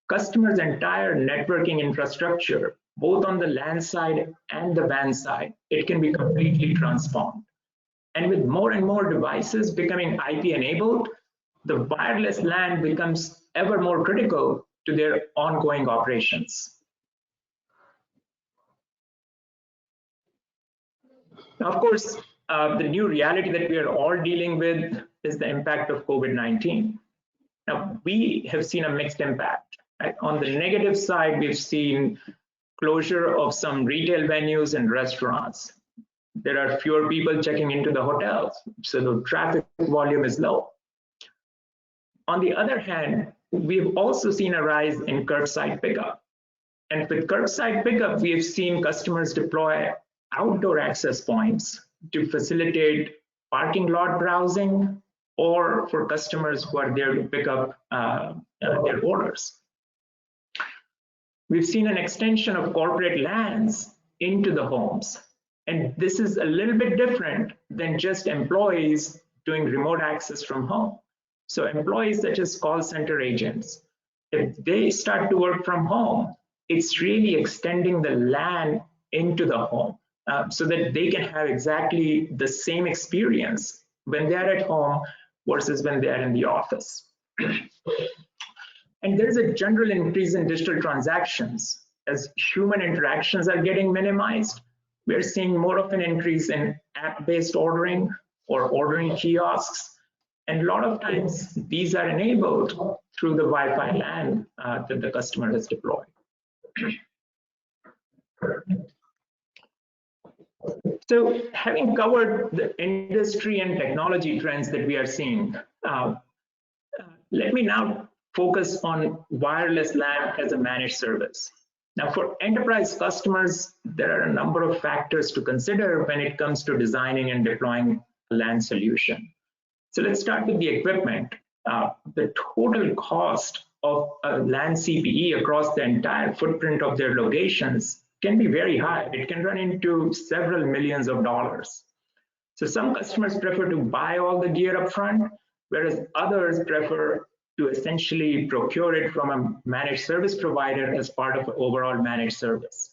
customers' entire networking infrastructure, both on the LAN side and the WAN side, it can be completely transformed. And with more and more devices becoming IP-enabled, the wireless LAN becomes ever more critical to their ongoing operations. Now, of course, the new reality that we are all dealing with is the impact of COVID-19. Now, we have seen a mixed impact. Right? On the negative side, we've seen closure of some retail venues and restaurants. There are fewer people checking into the hotels, so the traffic volume is low. On the other hand, we've also seen a rise in curbside pickup. And with curbside pickup, we have seen customers deploy outdoor access points to facilitate parking lot browsing or for customers who are there to pick up their orders. We've seen an extension of corporate LANs into the homes. And this is a little bit different than just employees doing remote access from home. So employees such as call center agents, if they start to work from home, it's really extending the LAN into the home so that they can have exactly the same experience when they're at home versus when they're in the office. And there's a general increase in digital transactions. As human interactions are getting minimized, we're seeing more of an increase in app-based ordering or ordering kiosks. And a lot of times, these are enabled through the Wi-Fi LAN that the customer has deployed. So having covered the industry and technology trends that we are seeing, let me now focus on wireless LAN as a managed service. Now, for enterprise customers, there are a number of factors to consider when it comes to designing and deploying a LAN solution. So let's start with the equipment. The total cost of a LAN CPE across the entire footprint of their locations can be very high. It can run into several millions of dollars. So some customers prefer to buy all the gear up front, whereas others prefer to essentially procure it from a managed service provider as part of an overall managed service.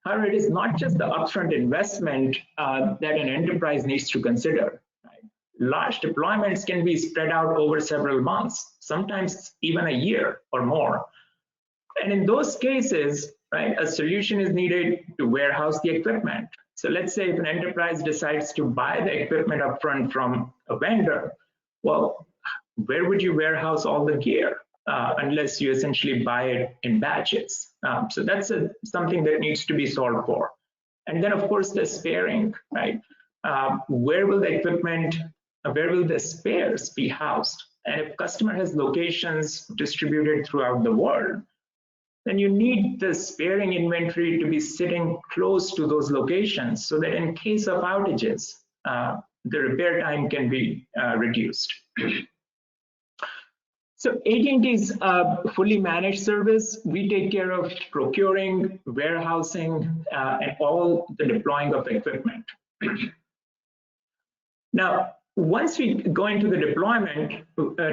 However, it is not just the upfront investment that an enterprise needs to consider. Right? Large deployments can be spread out over several months, sometimes even a year or more. And in those cases, right, a solution is needed to warehouse the equipment. So let's say if an enterprise decides to buy the equipment upfront from a vendor, well, where would you warehouse all the gear? Unless you essentially buy it in batches. So that's something that needs to be solved for. And then of course the sparing, right? Where will the spares be housed? And if customer has locations distributed throughout the world, then you need the sparing inventory to be sitting close to those locations so that in case of outages, the repair time can be reduced. So AT&T's fully managed service, we take care of procuring, warehousing, and all the deploying of equipment. Now, once we go into the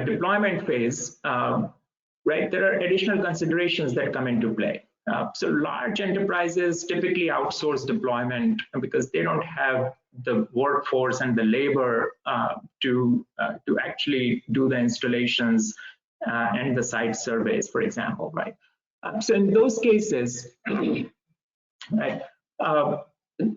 deployment phase, right, there are additional considerations that come into play. So large enterprises typically outsource deployment because they don't have the workforce and the labor to actually do the installations and the site surveys, for example, right? So in those cases, right,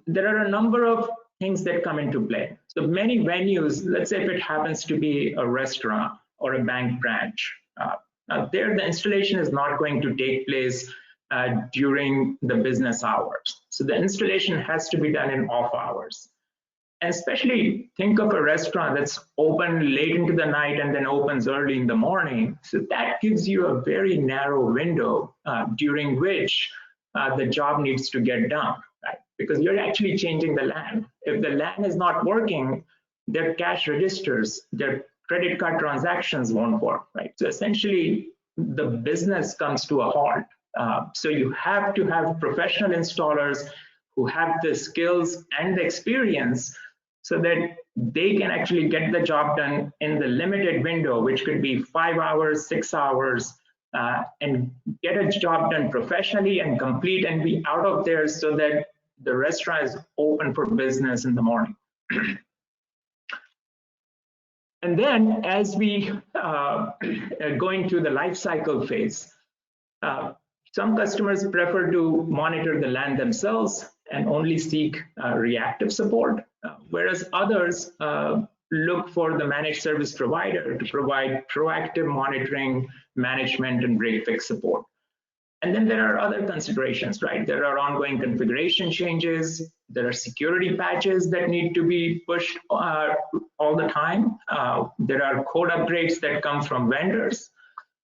there are a number of things that come into play. So many venues, let's say if it happens to be a restaurant or a bank branch, there the installation is not going to take place during the business hours. So the installation has to be done in off hours. And especially think of a restaurant that's open late into the night and then opens early in the morning. So that gives you a very narrow window during which the job needs to get done, right? Because you're actually changing the LAN. If the LAN is not working, their cash registers, their credit card transactions won't work, right? So essentially, the business comes to a halt. So you have to have professional installers who have the skills and the experience so that they can actually get the job done in the limited window, which could be 5 hours, 6 hours, and get a job done professionally and complete and be out of there so that the restaurant is open for business in the morning. And then as we go into the life cycle phase, some customers prefer to monitor the LAN themselves and only seek reactive support, whereas others look for the managed service provider to provide proactive monitoring, management, and break-fix support. And then there are other considerations, right? There are ongoing configuration changes. There are security patches that need to be pushed all the time. There are code upgrades that come from vendors.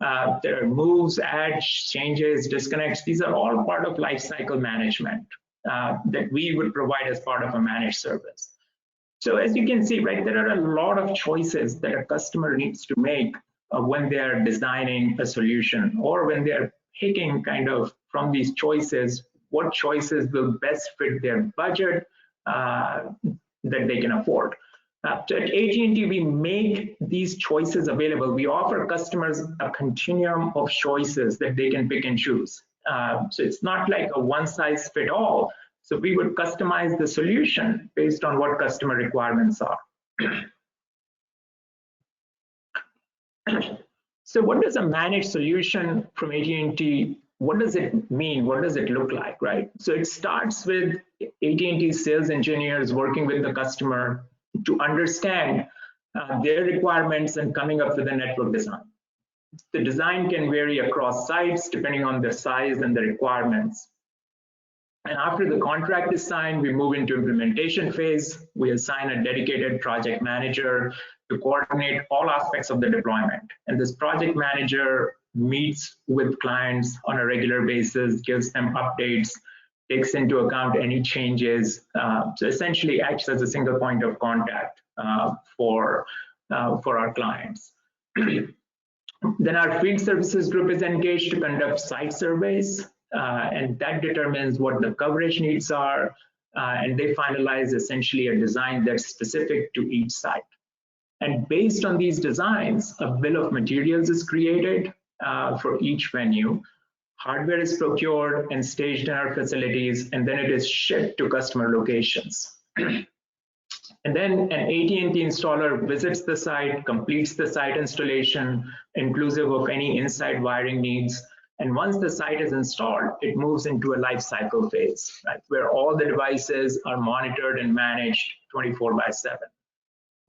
There are moves, adds, changes, disconnects. These are all part of lifecycle management that we would provide as part of a managed service. So as you can see, right, there are a lot of choices that a customer needs to make when they are designing a solution or when they are picking kind of from these choices, what choices will best fit their budget that they can afford. So at AT&T, we make these choices available. We offer customers a continuum of choices that they can pick and choose. So it's not like a one-size-fits-all. So we would customize the solution based on what customer requirements are. So what does a managed solution from AT&T, what does it mean? What does it look like, right? So it starts with AT&T sales engineers working with the customer to understand their requirements and coming up with a network design. The design can vary across sites depending on the size and the requirements. And after the contract is signed, we move into implementation phase. We assign a dedicated project manager to coordinate all aspects of the deployment. And this project manager meets with clients on a regular basis, gives them updates, takes into account any changes. So essentially acts as a single point of contact for our clients. Then our field services group is engaged to conduct site surveys, and that determines what the coverage needs are, and they finalize essentially a design that's specific to each site. And based on these designs, a bill of materials is created for each venue. Hardware is procured and staged in our facilities, and then it is shipped to customer locations. And then an AT&T installer visits the site, completes the site installation, inclusive of any inside wiring needs. And once the site is installed, it moves into a life cycle phase, right, where all the devices are monitored and managed 24/7.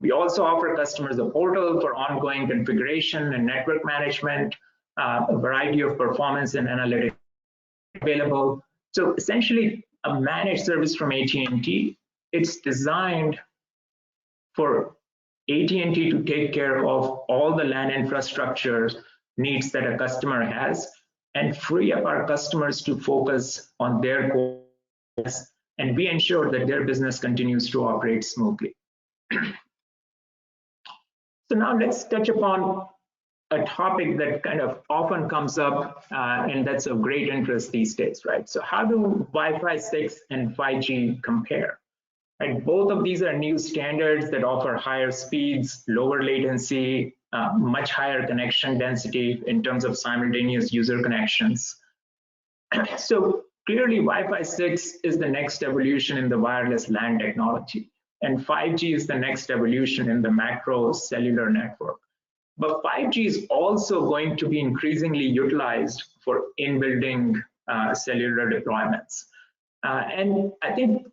We also offer customers a portal for ongoing configuration and network management, a variety of performance and analytics available. So essentially, a managed service from AT&T, it's designed for AT&T to take care of all the LAN infrastructure needs that a customer has and free up our customers to focus on their goals, and we ensure that their business continues to operate smoothly. So now let's touch upon a topic that kind of often comes up and that's of great interest these days, right? So how do Wi-Fi 6 and 5G compare? Right, both of these are new standards that offer higher speeds, lower latency, much higher connection density in terms of simultaneous user connections. So clearly Wi-Fi 6 is the next evolution in the wireless LAN technology, and 5G is the next evolution in the macro cellular network. But 5G is also going to be increasingly utilized for in-building cellular deployments. And I think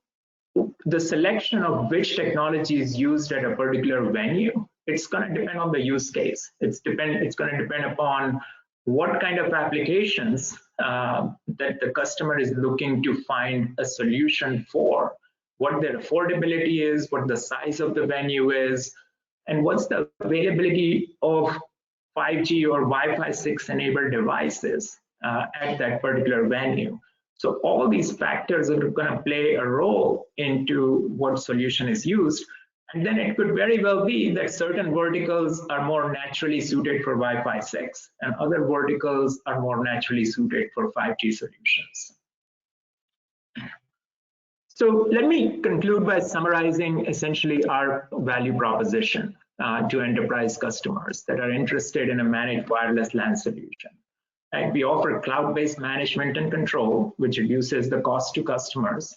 the selection of which technology is used at a particular venue, it's going to depend on the use case. It's going to depend upon what kind of applications that the customer is looking to find a solution for, what their affordability is, what the size of the venue is, and what's the availability of 5G or Wi-Fi 6 enabled devices at that particular venue. So all these factors are going to play a role into what solution is used. And then it could very well be that certain verticals are more naturally suited for Wi-Fi 6 and other verticals are more naturally suited for 5G solutions. So let me conclude by summarizing essentially our value proposition to enterprise customers that are interested in a managed wireless LAN solution. And we offer cloud-based management and control, which reduces the cost to customers,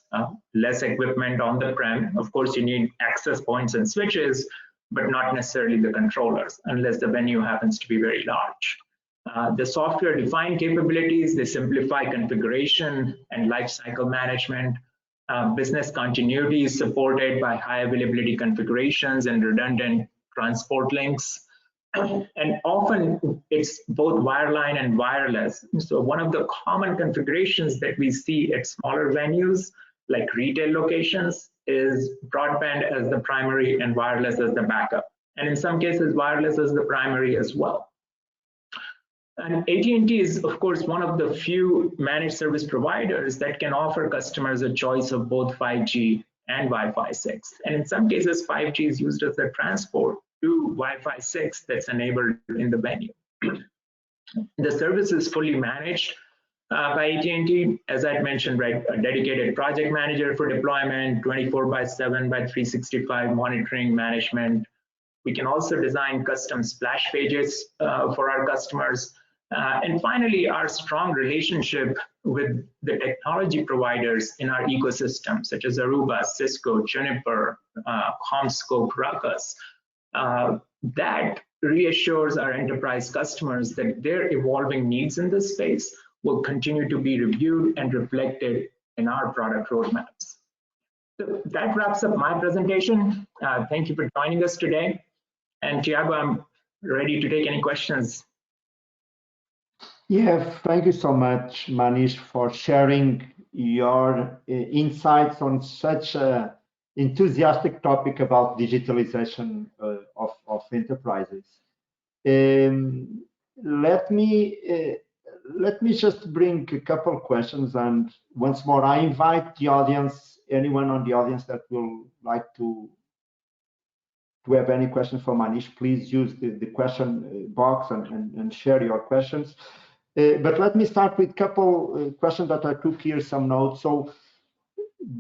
less equipment on the prem. Of course, you need access points and switches, but not necessarily the controllers, unless the venue happens to be very large. The software-defined capabilities, they simplify configuration and lifecycle management. Business continuity is supported by high availability configurations and redundant transport links. And often it's both wireline and wireless. So one of the common configurations that we see at smaller venues, like retail locations, is broadband as the primary and wireless as the backup. And in some cases, wireless as the primary as well. And AT&T is, of course, one of the few managed service providers that can offer customers a choice of both 5G and Wi-Fi 6. And in some cases, 5G is used as a transport to Wi-Fi 6 that's enabled in the venue. The service is fully managed by AT&T, as I mentioned, right? A dedicated project manager for deployment, 24/7 by 365 monitoring management. We can also design custom splash pages for our customers. And finally, our strong relationship with the technology providers in our ecosystem, such as Aruba, Cisco, Juniper, CommScope, Ruckus, that reassures our enterprise customers that their evolving needs in this space will continue to be reviewed and reflected in our product roadmaps. So that wraps up my presentation. Thank you for joining us today. And Tiago, I'm ready to take any questions. Yeah, thank you so much, Manish, for sharing your insights on such an enthusiastic topic about digitalization of enterprises. Let me let me just bring a couple questions, and once more, I invite the audience, anyone on the audience that will like to have any questions for Manish, please use the question box and share your questions. But let me start with a couple questions that I took here, some notes. So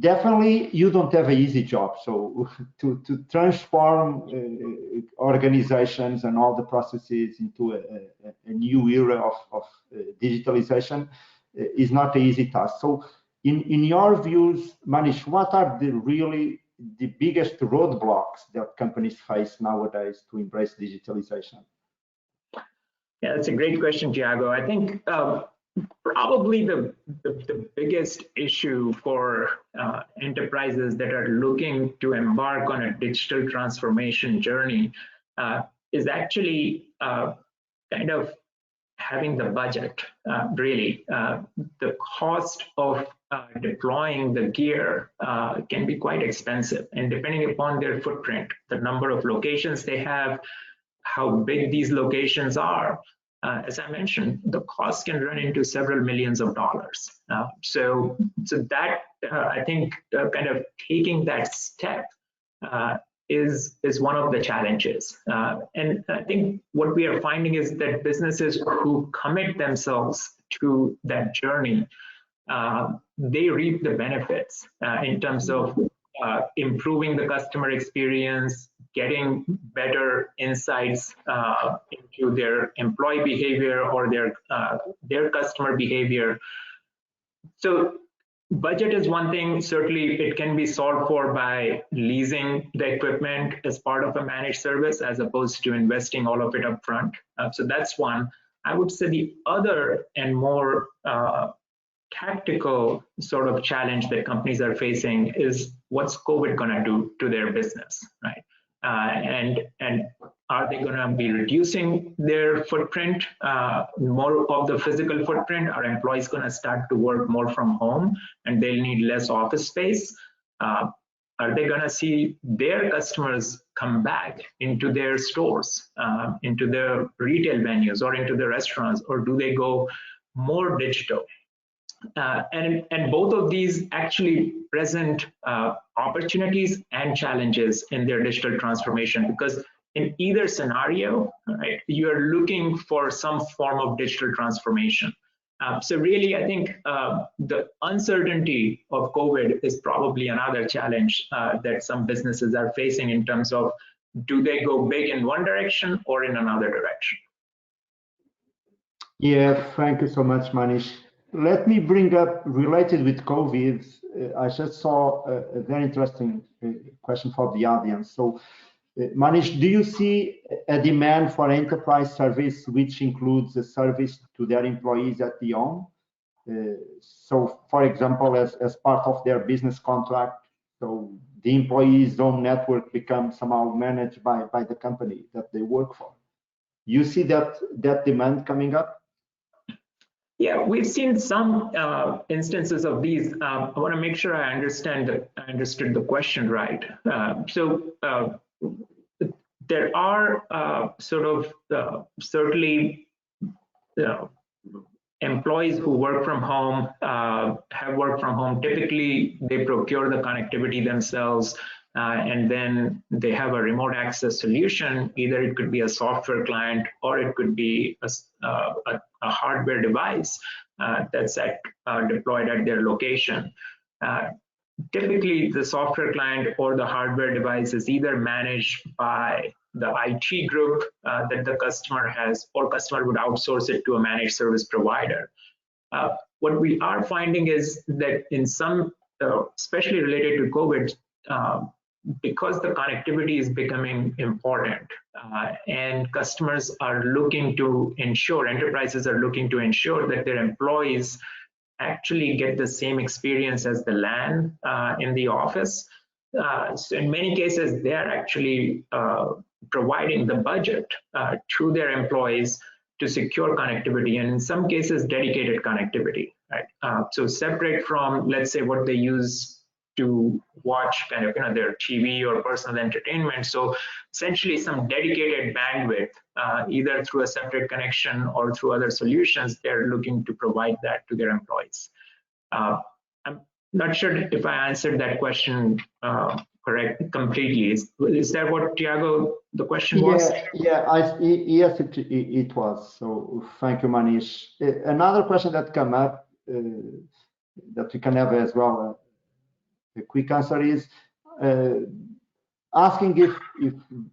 definitely you don't have an easy job. So to transform organizations and all the processes into a new era of digitalization is not an easy task. So in your views, Manish, what are the biggest roadblocks that companies face nowadays to embrace digitalization? Yeah, that's a great question, Thiago. I think probably the biggest issue for enterprises that are looking to embark on a digital transformation journey is actually kind of having the budget, really. The cost of deploying the gear can be quite expensive, and depending upon their footprint, the number of locations they have, how big these locations are, as I mentioned, the cost can run into several millions of dollars. So that I think kind of taking that step is one of the challenges. And I think what we are finding is that businesses who commit themselves to that journey, they reap the benefits in terms of improving the customer experience, getting better insights into their employee behavior or their customer behavior. So budget is one thing. Certainly it can be solved for by leasing the equipment as part of a managed service as opposed to investing all of it up front. So that's one. I would say the other and more tactical sort of challenge that companies are facing is what's COVID going to do to their business, right? And are they going to be reducing their footprint, more of the physical footprint? Are employees going to start to work more from home and they'll need less office space? Are they going to see their customers come back into their stores, into their retail venues or into the restaurants, or do they go more digital? And both of these actually present opportunities and challenges in their digital transformation, because in either scenario, right, you're looking for some form of digital transformation. So really, I think the uncertainty of COVID is probably another challenge that some businesses are facing in terms of, do they go big in one direction or in another direction? Yeah, thank you so much, Manish. Let me bring up, related with COVID, I just saw a very interesting question for the audience. So, Manish, do you see a demand for enterprise service which includes a service to their employees at the home? So, for example, as part of their business contract, so the employee's own network becomes somehow managed by the company that they work for. You see that demand coming up? Yeah, we've seen some instances of these. I want to make sure I understood the question right. So there are sort of certainly employees who work from home, have worked from home. Typically, they procure the connectivity themselves, and then they have a remote access solution. Either it could be a software client or it could be a hardware device that's deployed at their location. Typically, the software client or the hardware device is either managed by the IT group that the customer has, or customer would outsource it to a managed service provider. What we are finding is that in some, especially related to COVID, because the connectivity is becoming important and customers are looking to ensure, enterprises are looking to ensure that their employees actually get the same experience as the LAN in the office. So in many cases, they are actually providing the budget to their employees to secure connectivity, and in some cases, dedicated connectivity, right? So separate from, let's say, what they use to watch kind of their TV or personal entertainment. So essentially some dedicated bandwidth, either through a separate connection or through other solutions, they're looking to provide that to their employees. I'm not sure if I answered that question correct completely. Is that what, Tiago, the question was? Yes, it was. So thank you, Manish. Another question that came up that we can have as well, a quick answer is asking if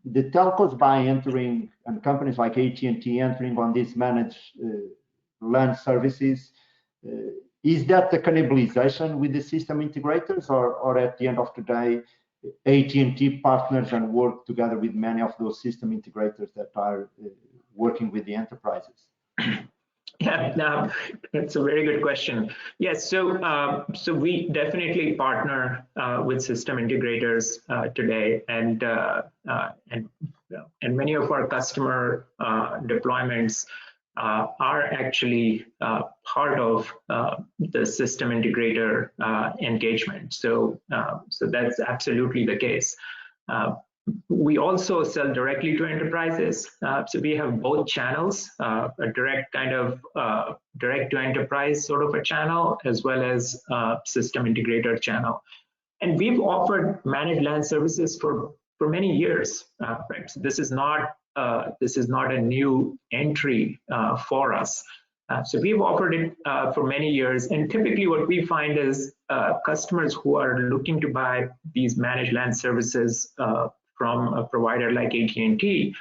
the telcos by entering, and companies like AT&T entering on these managed LAN services, is that the cannibalization with the system integrators, or at the end of the day, AT&T partners and work together with many of those system integrators that are working with the enterprises? Yeah, no, that's a very good question. Yes, so we definitely partner with system integrators today, and many of our customer deployments are actually part of the system integrator engagement. So that's absolutely the case. We also sell directly to enterprises. So we have both channels, a direct kind of direct to enterprise sort of a channel, as well as system integrator channel. And we've offered managed LAN services for many years. Right? So this is not a new entry for us. So we've offered it for many years, and typically what we find is customers who are looking to buy these managed LAN services from a provider like AT&T,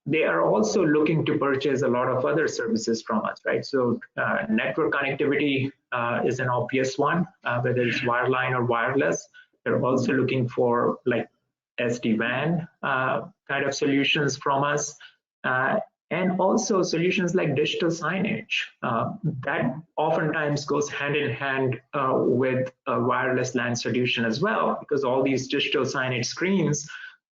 they are also looking to purchase a lot of other services from us, right? So network connectivity is an obvious one, whether it's wireline or wireless. They're also looking for like SD-WAN kind of solutions from us, and also solutions like digital signage. That oftentimes goes hand in hand with a wireless LAN solution as well, because all these digital signage screens,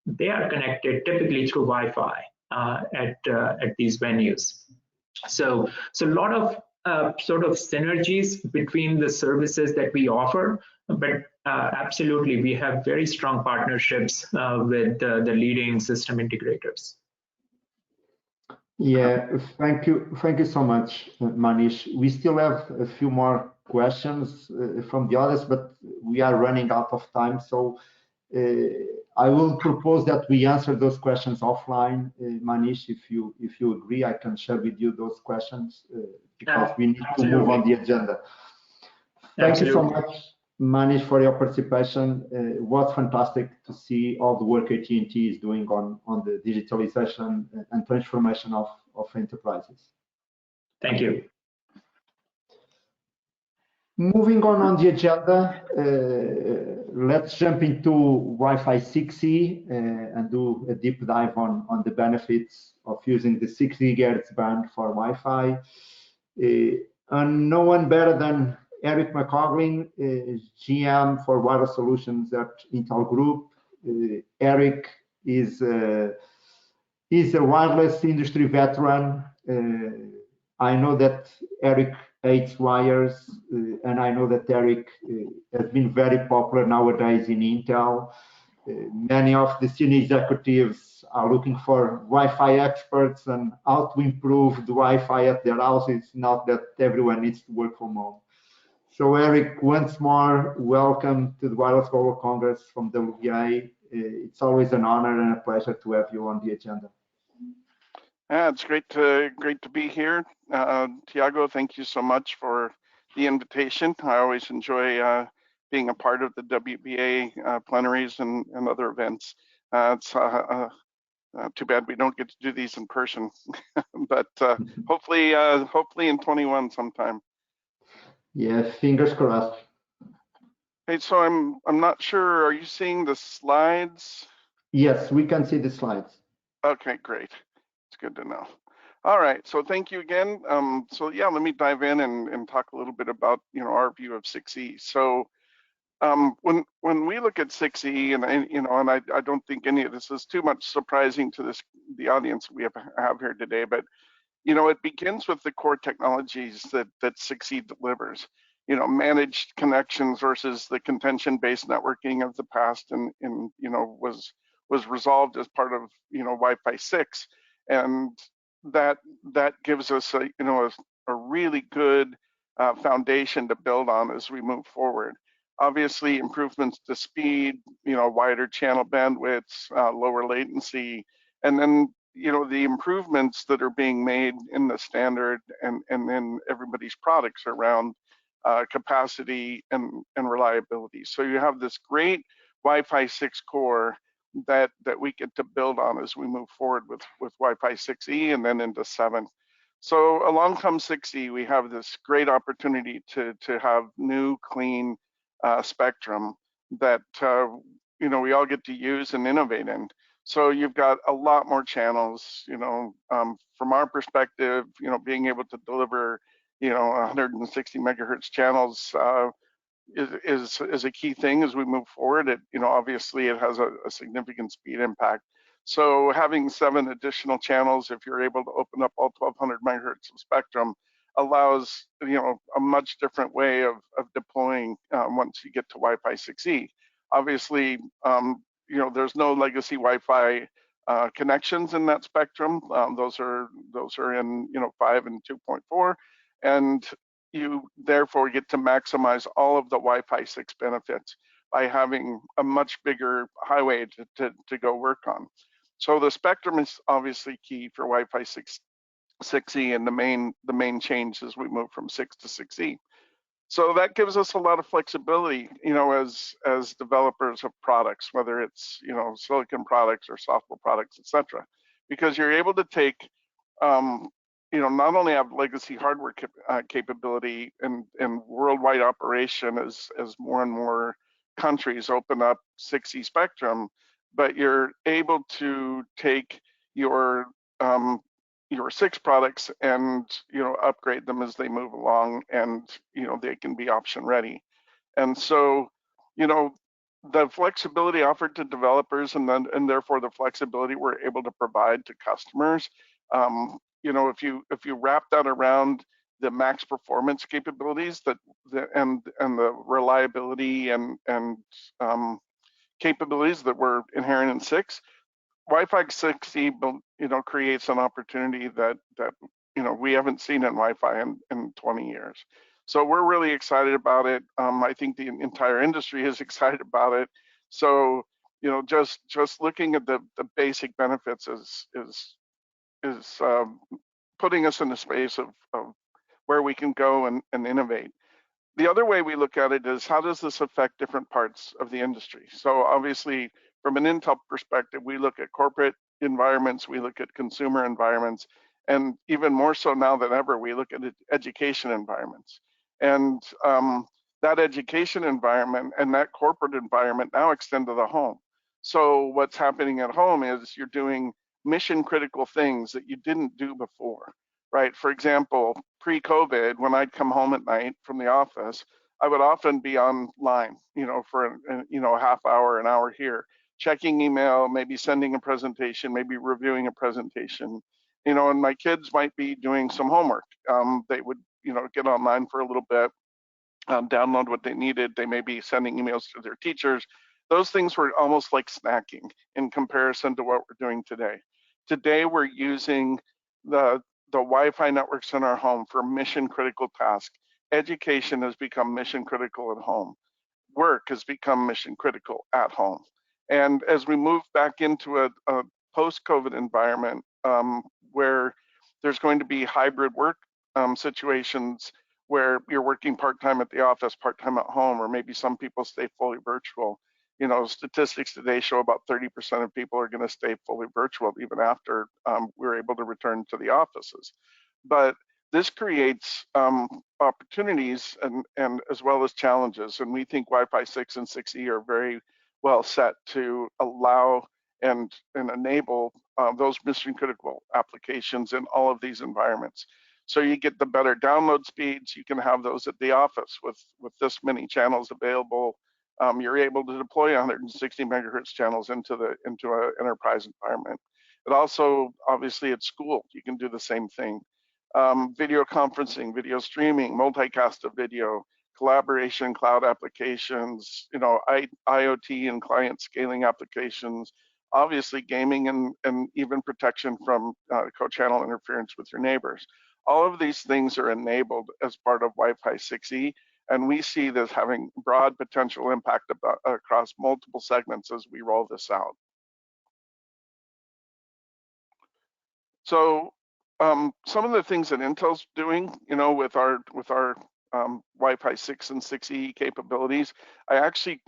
they are connected typically through Wi-Fi at these venues. So a lot of sort of synergies between the services that we offer, but absolutely, we have very strong partnerships with the leading system integrators. Yeah, thank you so much, Manish. We still have a few more questions from the others, but we are running out of time. So I will propose that we answer those questions offline, Manish. If you agree, I can share with you those questions because we need to move on the agenda. Thank you so much, Manish, for your participation. It was fantastic to see all the work AT&T is doing on the digitalization and transformation of enterprises. Thank you. Moving on the agenda, let's jump into Wi-Fi 6E and do a deep dive on the benefits of using the 6 GHz band for Wi-Fi. And no one better than Eric McCoglin, GM for wireless solutions at Intel Group. Eric is a wireless industry veteran. I know that Eric hates wires, and I know that Eric has been very popular nowadays in Intel. Many of the senior executives are looking for Wi-Fi experts and how to improve the Wi-Fi at their houses, not that everyone needs to work from home. So Eric, once more, welcome to the Wireless Global Congress from WGA. It's always an honor and a pleasure to have you on the agenda. Yeah, it's great to be here. Tiago, thank you so much for the invitation. I always enjoy being a part of the WBA plenaries and other events. It's too bad we don't get to do these in person, but hopefully in 21 sometime. Yeah, fingers crossed. Hey, so I'm not sure. Are you seeing the slides? Yes, we can see the slides. Okay, great. It's good to know. All right, so thank you again. So yeah, let me dive in and talk a little bit about our view of 6E. So when we look at 6E, and I don't think any of this is too much surprising to the audience we have here today, but it begins with the core technologies that 6E delivers. managed connections versus the contention-based networking of the past, and was resolved as part of Wi-Fi 6, and that gives us a really good foundation to build on as we move forward. Obviously, improvements to speed, wider channel bandwidths, lower latency, and then the improvements that are being made in the standard and in everybody's products around capacity and reliability. So you have this great Wi-Fi 6 core that we get to build on as we move forward with Wi-Fi 6E and then into 7. So along comes 6E, we have this great opportunity to have new, clean spectrum that we all get to use and innovate in. So you've got a lot more channels. From our perspective, being able to deliver 160 megahertz channels is a key thing as we move forward. Obviously it has a significant speed impact. So having 7 additional channels, if you're able to open up all 1200 megahertz of spectrum, allows a much different way of deploying once you get to Wi-Fi 6E. Obviously, there's no legacy Wi-Fi connections in that spectrum. Those are in 5 and 2.4, and you therefore get to maximize all of the Wi-Fi 6 benefits by having a much bigger highway to go work on. So the spectrum is obviously key for Wi-Fi 6E, and the main change as we move from 6 to 6E. So that gives us a lot of flexibility, as developers of products, whether it's silicon products or software products, etc., because you're able to take not only have legacy hardware capability and worldwide operation as more and more countries open up 6E spectrum, but you're able to take your 6 products and upgrade them as they move along, and they can be option ready. And so the flexibility offered to developers, and therefore the flexibility we're able to provide to customers, if you wrap that around the max performance capabilities and the reliability and capabilities that were inherent in 6, Wi-Fi 6E creates an opportunity that we haven't seen in Wi-Fi in 20 years. So we're really excited about it. I think the entire industry is excited about it. So just looking at the basic benefits is putting us in a space of where we can go and innovate. The other way we look at it is, how does this affect different parts of the industry? So obviously, from an Intel perspective, we look at corporate environments, we look at consumer environments, and even more so now than ever, we look at education environments. And that education environment and that corporate environment now extend to the home. So what's happening at home is you're doing mission critical things that you didn't do before, right? For example, pre-COVID, when I'd come home at night from the office, I would often be online, for a half hour, an hour here, checking email, maybe sending a presentation, maybe reviewing a presentation, and my kids might be doing some homework. They would, get online for a little bit, download what they needed. They may be sending emails to their teachers. Those things were almost like snacking in comparison to what we're doing today. Today, we're using the Wi-Fi networks in our home for mission critical tasks. Education has become mission critical at home. Work has become mission critical at home. And as we move back into a post-COVID environment, where there's going to be hybrid work situations where you're working part-time at the office, part-time at home, or maybe some people stay fully virtual. Statistics today show about 30% of people are going to stay fully virtual even after we're able to return to the offices. But this creates opportunities and as well as challenges. And we think Wi-Fi 6 and 6E are very well set to allow and enable those mission critical applications in all of these environments. So you get the better download speeds. You can have those at the office with this many channels available. You're able to deploy 160 megahertz channels into an enterprise environment. It also, obviously, at school, you can do the same thing. Video conferencing, video streaming, multicast of video, collaboration, cloud applications, IoT and client scaling applications, obviously gaming and even protection from co-channel interference with your neighbors. All of these things are enabled as part of Wi-Fi 6E, and we see this having broad potential impact across multiple segments as we roll this out. So some of the things that Intel's doing, with our Wi-Fi 6 and 6E capabilities, I actually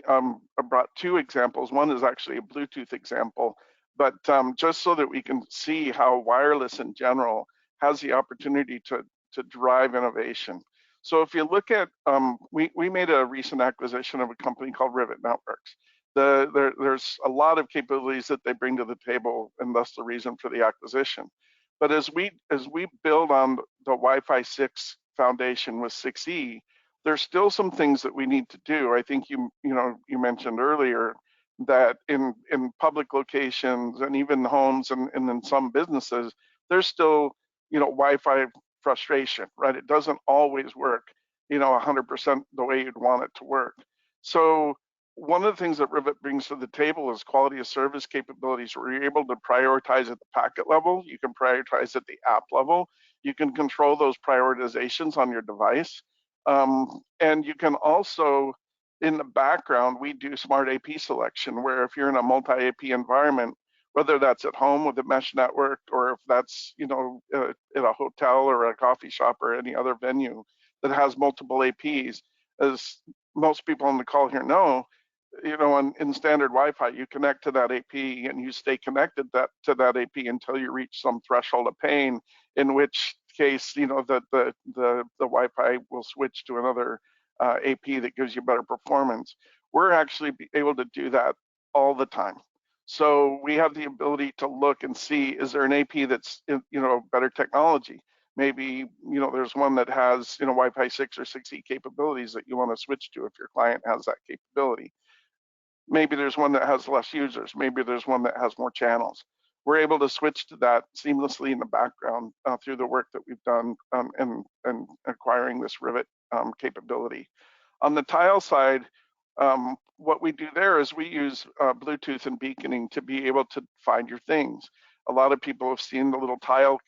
brought two examples. One is actually a Bluetooth example, but just so that we can see how wireless in general has the opportunity to drive innovation. So if you look at, we made a recent acquisition of a company called Rivet Networks. There's a lot of capabilities that they bring to the table, and that's the reason for the acquisition. But as we build on the Wi-Fi 6 foundation with 6E, there's still some things that we need to do. I think you mentioned earlier that in public locations and even homes and in some businesses, there's still Wi-Fi frustration, right? It doesn't always work 100% the way you'd want it to work. So one of the things that Rivet brings to the table is quality of service capabilities, where you're able to prioritize at the packet level, you can prioritize at the app level, you can control those prioritizations on your device, and you can also, in the background, we do smart AP selection, where if you're in a multi-AP environment, whether that's at home with a mesh network, or if that's in a hotel or a coffee shop or any other venue that has multiple APs, as most people on the call here know, in standard Wi-Fi, you connect to that AP and you stay connected to that AP until you reach some threshold of pain, in which case, the Wi-Fi will switch to another AP that gives you better performance. We're actually able to do that all the time. So we have the ability to look and see, is there an AP that's better technology? Maybe there's one that has Wi-Fi 6 or 6E capabilities that you want to switch to if your client has that capability. Maybe there's one that has less users. Maybe there's one that has more channels. We're able to switch to that seamlessly in the background through the work that we've done and acquiring this Rivet capability. On the tile side, what we do there is we use Bluetooth and beaconing to be able to find your things. A lot of people have seen the little tile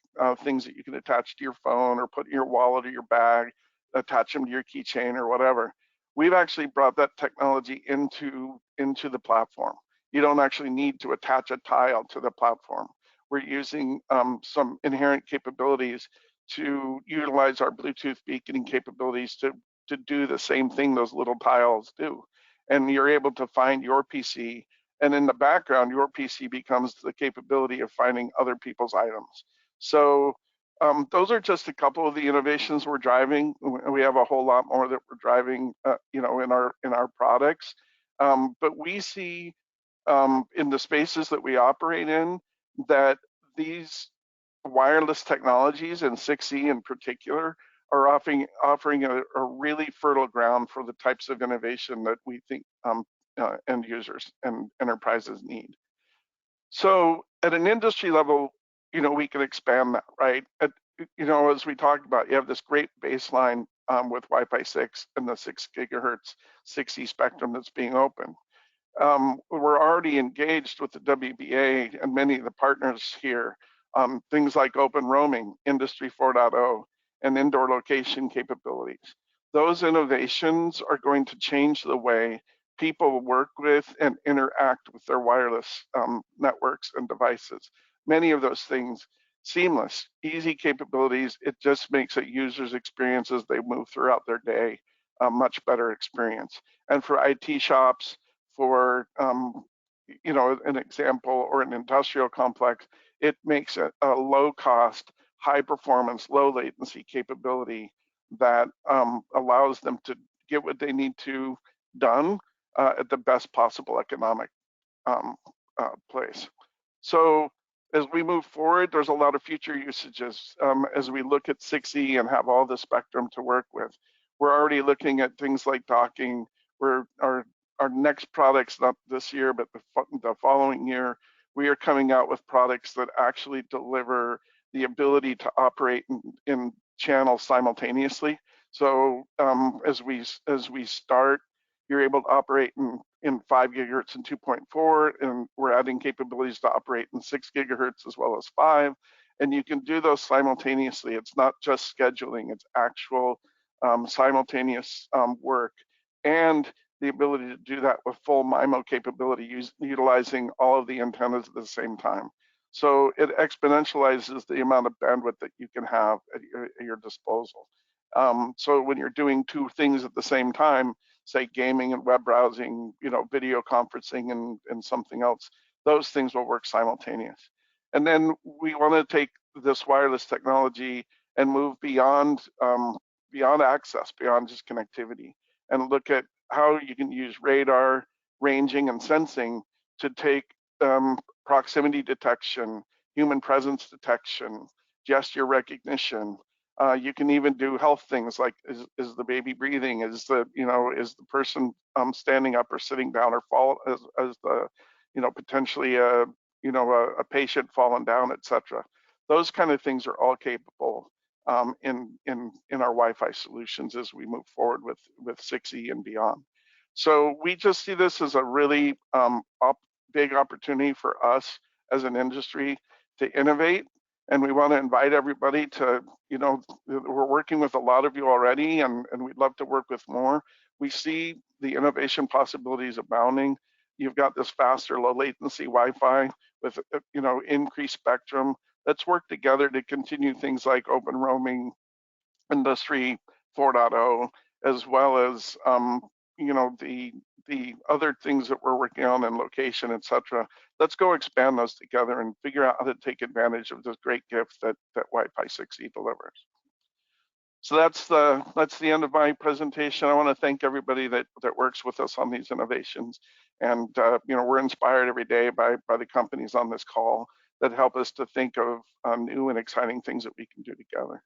things that you can attach to your phone or put in your wallet or your bag, attach them to your keychain or whatever. We've actually brought that technology into the platform. You don't actually need to attach a tile to the platform. We're using some inherent capabilities to utilize our Bluetooth beaconing capabilities to do the same thing those little tiles do. And you're able to find your PC, and in the background, your PC becomes the capability of finding other people's items. So those are just a couple of the innovations we're driving. We have a whole lot more that we're driving, in our products. But we see in the spaces that we operate in that these wireless technologies, and 6E in particular, are offering a really fertile ground for the types of innovation that we think end users and enterprises need. So at an industry level, we can expand that, right? As we talked about, you have this great baseline with Wi-Fi 6 and the 6 gigahertz 6E spectrum that's being opened. We're already engaged with the WBA and many of the partners here on things like open roaming, Industry 4.0, and indoor location capabilities. Those innovations are going to change the way people work with and interact with their wireless networks and devices. Many of those things seamless, easy capabilities. It just makes a user's experience as they move throughout their day a much better experience. And for IT shops, for an example, or an industrial complex, it makes a low cost, high performance, low latency capability that allows them to get what they need to done at the best possible economic place. So as we move forward, there's a lot of future usages as we look at 6E and have all the spectrum to work with. We're already looking at things like docking. Our next products, not this year, but the following year, we are coming out with products that actually deliver the ability to operate in channels simultaneously. So as we start, you're able to operate in 5 gigahertz and 2.4, and we're adding capabilities to operate in 6 gigahertz as well as 5. And you can do those simultaneously. It's not just scheduling, it's actual simultaneous work, and the ability to do that with full MIMO capability, utilizing all of the antennas at the same time. So it exponentializes the amount of bandwidth that you can have at your disposal. So when you're doing two things at the same time, say gaming and web browsing, video conferencing and something else, those things will work simultaneous. And then we want to take this wireless technology and move beyond access, beyond just connectivity, and look at how you can use radar, ranging, and sensing to take proximity detection, human presence detection, gesture recognition. You can even do health things like is the baby breathing? Is the person standing up or sitting down, or fall as the potentially a patient falling down, etc. Those kind of things are all capable in our Wi-Fi solutions as we move forward with 6E and beyond. So we just see this as a really big opportunity for us as an industry to innovate. And we want to invite everybody to, we're working with a lot of you already, and we'd love to work with more. We see the innovation possibilities abounding. You've got this faster, low latency Wi-Fi with, increased spectrum. Let's work together to continue things like open roaming, Industry 4.0, as well as, the other things that we're working on in location, etc. Let's go expand those together and figure out how to take advantage of this great gift that Wi-Fi 6E delivers. So that's the end of my presentation. I want to thank everybody that works with us on these innovations, and we're inspired every day by the companies on this call that help us to think of new and exciting things that we can do together.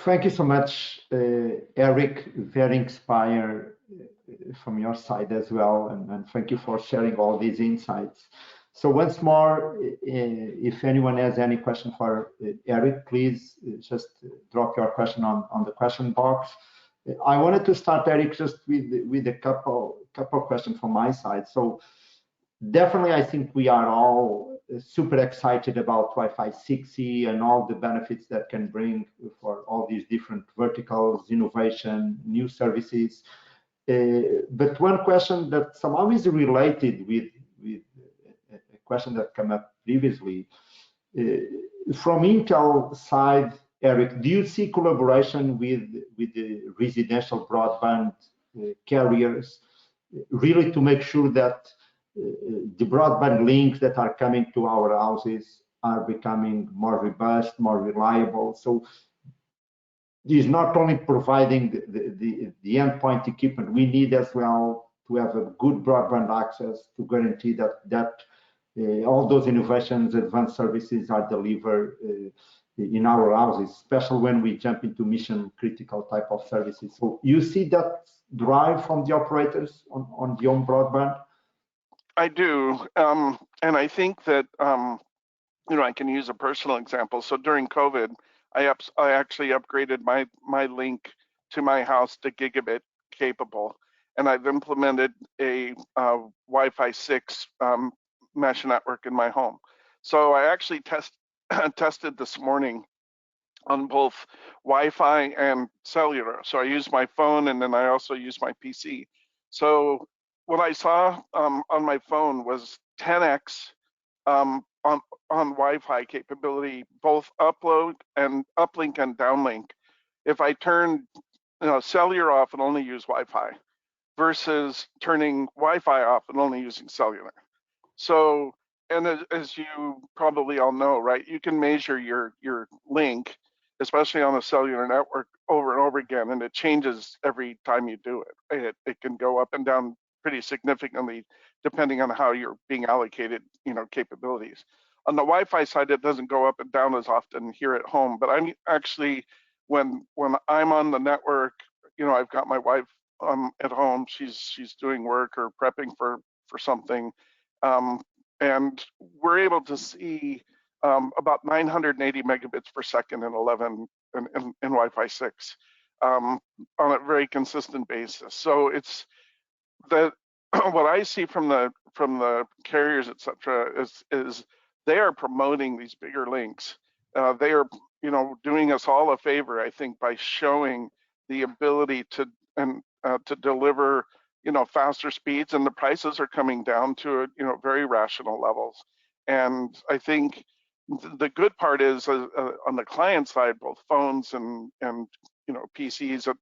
Thank you so much, Eric. Very inspired from your side as well, and thank you for sharing all these insights. So once more, if anyone has any question for Eric, please just drop your question on the question box. I wanted to start, Eric, just with a couple questions from my side. So definitely, I think we are all super excited about Wi-Fi 6E and all the benefits that can bring for all these different verticals, innovation, new services. But one question that somehow is related with a question that came up previously, from Intel side, Eric, do you see collaboration with the residential broadband carriers really to make sure that the broadband links that are coming to our houses are becoming more robust, more reliable? So it is not only providing the endpoint equipment, we need as well to have a good broadband access to guarantee that all those innovations, advanced services are delivered in our houses, especially when we jump into mission critical type of services. So you see that drive from the operators on the home broadband? I do, and I think that I can use a personal example. So during COVID, I actually upgraded my link to my house to gigabit capable, and I've implemented a Wi-Fi 6 mesh network in my home. So I actually tested this morning on both Wi-Fi and cellular. So I used my phone, and then I also used my PC. So what I saw on my phone was 10x on Wi-Fi capability, both uplink and downlink. If I turn cellular off and only use Wi-Fi, versus turning Wi-Fi off and only using cellular. So, and as you probably all know, right, you can measure your link, especially on a cellular network, over and over again, and it changes every time you do it. It can go up and down pretty significantly depending on how you're being allocated, capabilities. On the Wi-Fi side, it doesn't go up and down as often here at home, but I'm actually, when I'm on the network, I've got my wife at home, she's doing work or prepping for something, and we're able to see about 980 megabits per second in 11 in Wi-Fi 6 on a very consistent basis. So it's that what I see from the carriers, etc., is they are promoting these bigger links. They are, doing us all a favor, I think, by showing the ability to deliver, faster speeds, and the prices are coming down to, very rational levels. And I think the good part is on the client side, both phones and PCs, et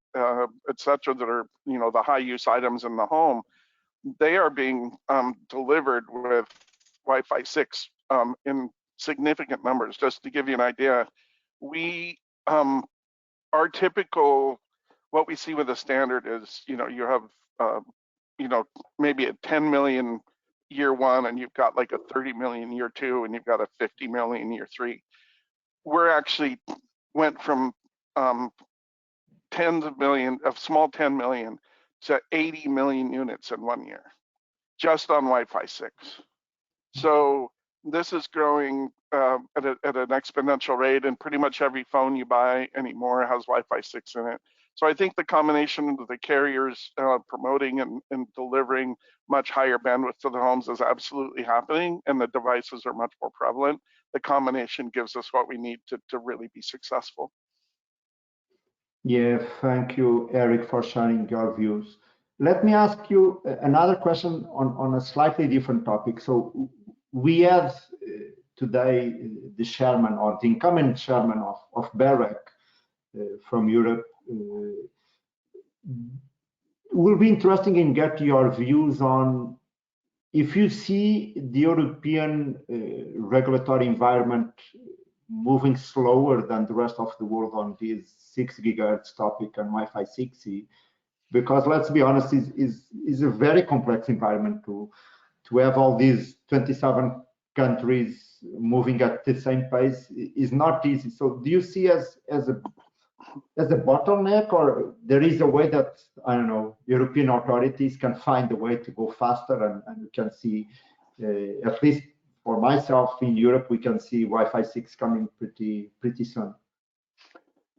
cetera, that are, the high use items in the home, they are being delivered with Wi-Fi 6 in significant numbers. Just to give you an idea, we our typical, what we see with the standard is, you have maybe a 10 million year one, and you've got like a 30 million year two, and you've got a 50 million year three. We're actually went from tens of million, of small 10 million to 80 million units in 1 year, just on Wi-Fi 6. So this is growing at an exponential rate, and pretty much every phone you buy anymore has Wi-Fi 6 in it. So I think the combination of the carriers promoting and delivering much higher bandwidth to the homes is absolutely happening, and the devices are much more prevalent. The combination gives us what we need to really be successful. Yeah, thank you, Eric, for sharing your views. Let me ask you another question on a slightly different topic. So we had today the chairman, or the incumbent chairman of BEREC from Europe. Will be interesting in get your views on if you see the European regulatory environment moving slower than the rest of the world on this 6 gigahertz topic and Wi-Fi 6E, because let's be honest, is a very complex environment to have all these 27 countries moving at the same pace is not easy. So do you see as a bottleneck, or there is a way that, I don't know, European authorities can find a way to go faster, and you can see, at least for myself in Europe, we can see Wi-Fi 6 coming pretty soon.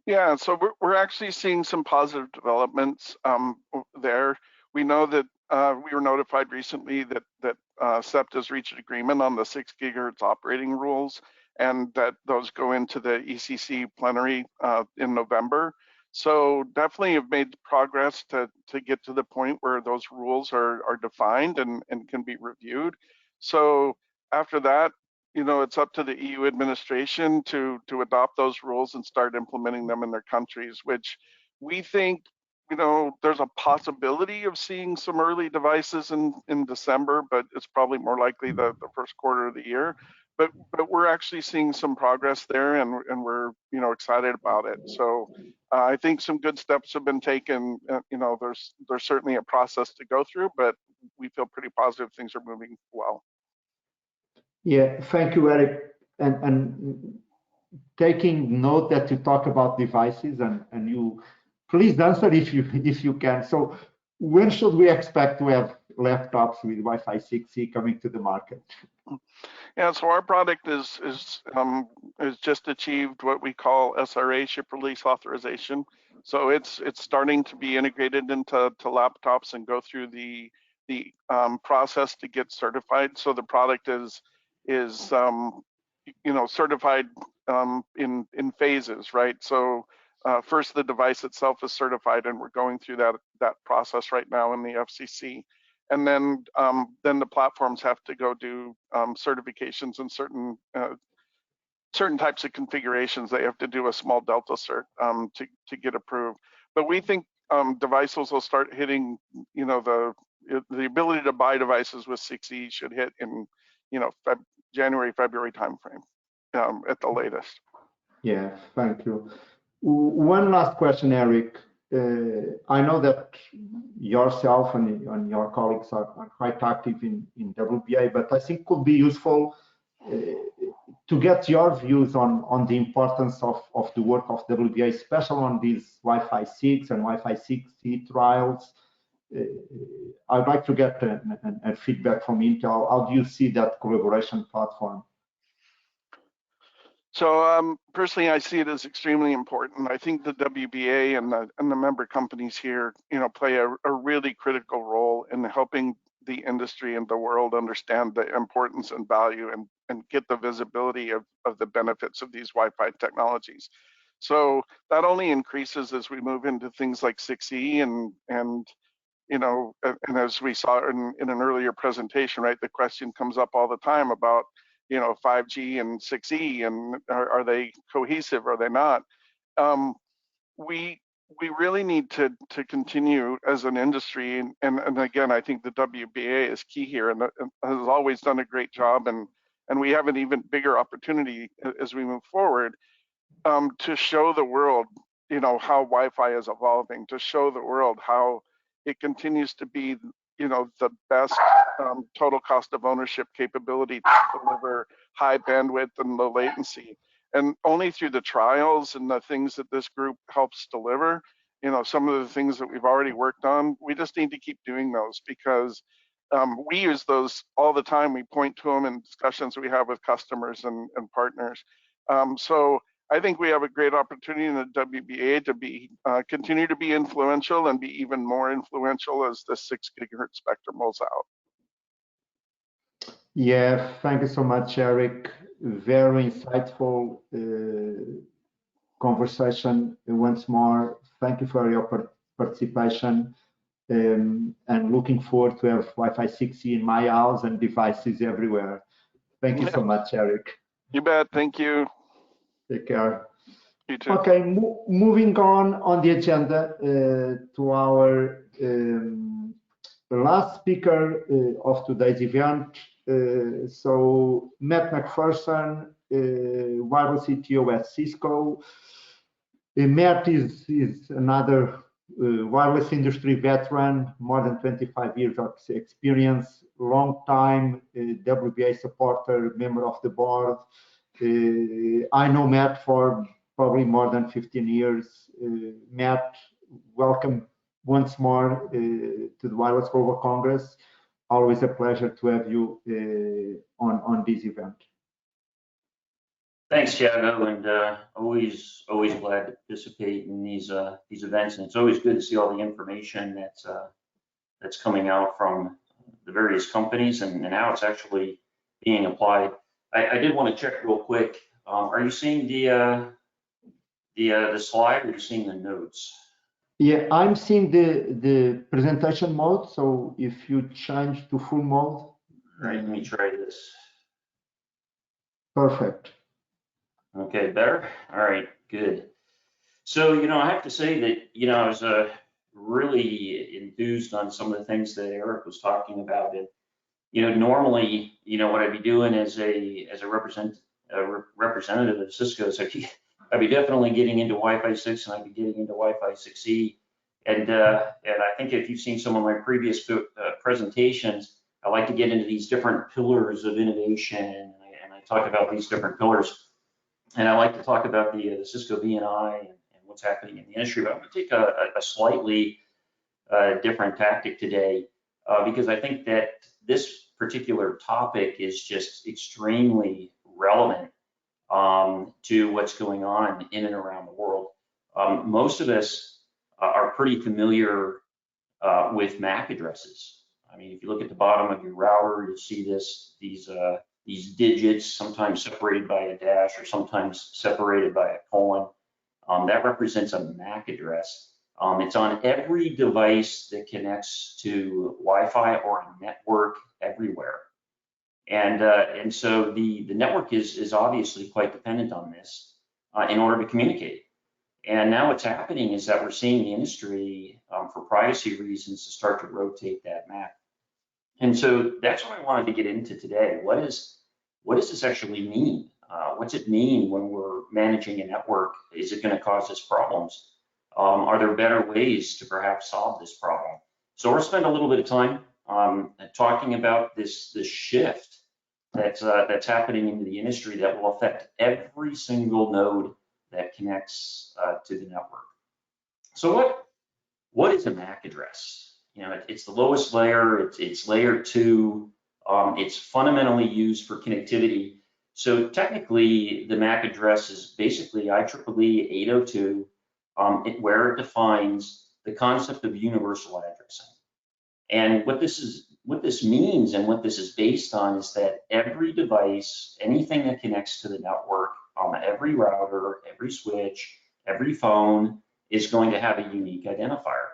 Yeah, so we're actually seeing some positive developments there. We know that we were notified recently that SEPT has reached an agreement on the 6 gigahertz operating rules, and that those go into the ECC plenary in November. So definitely have made progress to get to the point where those rules are defined and can be reviewed. So after that, it's up to the EU administration to adopt those rules and start implementing them in their countries, which we think, there's a possibility of seeing some early devices in December, but it's probably more likely the first quarter of the year. But we're actually seeing some progress there, and we're excited about it. So I think some good steps have been taken. There's certainly a process to go through, but we feel pretty positive things are moving well. Yeah, thank you, Eric. And taking note that you talk about devices, and you please answer if you can. So when should we expect to have laptops with Wi-Fi 6E coming to the market? Yeah, so our product is just achieved what we call SRA, ship release authorization. So it's starting to be integrated into laptops and go through the process to get certified. So the product is certified in phases, right? So first the device itself is certified, and we're going through that process right now in the FCC. And then the platforms have to go do certifications in certain types of configurations. They have to do a small Delta cert to get approved. But we think devices will start hitting, the ability to buy devices with 6E should hit in, January, February timeframe at the latest. Yeah, thank you. One last question, Eric. I know that yourself and your colleagues are quite active in WBA, but I think it could be useful to get your views on the importance of the work of WBA, especially on these Wi-Fi 6 and Wi-Fi 6E trials. I'd like to get a feedback from Intel. How do you see that collaboration platform? So personally, I see it as extremely important. I think the WBA and the member companies here, play a really critical role in helping the industry and the world understand the importance and value and get the visibility of the benefits of these Wi-Fi technologies. So that only increases as we move into things like 6E and as we saw in an earlier presentation, right, the question comes up all the time about 5G and 6E, and are they cohesive? Are they not? We really need to continue as an industry, and again, I think the WBA is key here, and has always done a great job, and we have an even bigger opportunity as we move forward to show the world, how Wi-Fi is evolving, to show the world how it continues to be, the best total cost of ownership capability to deliver high bandwidth and low latency. And only through the trials and the things that this group helps deliver, some of the things that we've already worked on, we just need to keep doing those, because we use those all the time. We point to them in discussions we have with customers and partners. So I think we have a great opportunity in the WBA to continue to be influential and be even more influential as the 6 gigahertz spectrum rolls out. Yeah, thank you so much, Eric. Very insightful conversation once more. Thank you for your participation, and looking forward to have Wi-Fi 6E in my house and devices everywhere. Thank you so much, Eric. You bet. Thank you. Take care. You too. Okay, moving on the agenda to our last speaker of today's event. So Matt McPherson, wireless CTO at Cisco. Matt is another wireless industry veteran, more than 25 years of experience, long time WBA supporter, member of the board. I know Matt for probably more than 15 years. Matt, welcome once more to the Wireless Global Congress. Always a pleasure to have you on this event. Thanks, Thiago, and always glad to participate in these events. And it's always good to see all the information that's coming out from the various companies and how it's actually being applied. I did want to check real quick. Are you seeing the slide, or are you seeing the notes? Yeah, I'm seeing the presentation mode. So if you change to full mode. All right, let me try this. Perfect. Okay, better? All right, good. So, I have to say that, I was really enthused on some of the things that Eric was talking about. And, normally, what I'd be doing as a representative of Cisco is I'd be definitely getting into Wi-Fi 6, and I'd be getting into Wi-Fi 6E. And I think if you've seen some of my previous presentations, I like to get into these different pillars of innovation, and I talk about these different pillars. And I like to talk about the Cisco VNI and what's happening in the industry. But I'm going to take a slightly different tactic today because I think that this particular topic is just extremely relevant to what's going on in and around the world. Most of us are pretty familiar with MAC addresses. I mean, if you look at the bottom of your router, you'll see these digits, sometimes separated by a dash or sometimes separated by a colon. That represents a MAC address. It's on every device that connects to Wi-Fi or a network everywhere. And so the network is obviously quite dependent on this in order to communicate. And now what's happening is that we're seeing the industry, for privacy reasons, to start to rotate that MAC. And so that's what I wanted to get into today. What does this actually mean? What's it mean when we're managing a network? Is it going to cause us problems? Are there better ways to perhaps solve this problem? So we'll spend a little bit of time talking about this shift that's happening in the industry that will affect every single node that connects to the network. So what is a MAC address? It's the lowest layer. It's layer 2. It's fundamentally used for connectivity. So technically, the MAC address is basically IEEE 802, where it defines the concept of universal addressing. And what this means and what this is based on is that every device, anything that connects to the network, every router, every switch, every phone is going to have a unique identifier.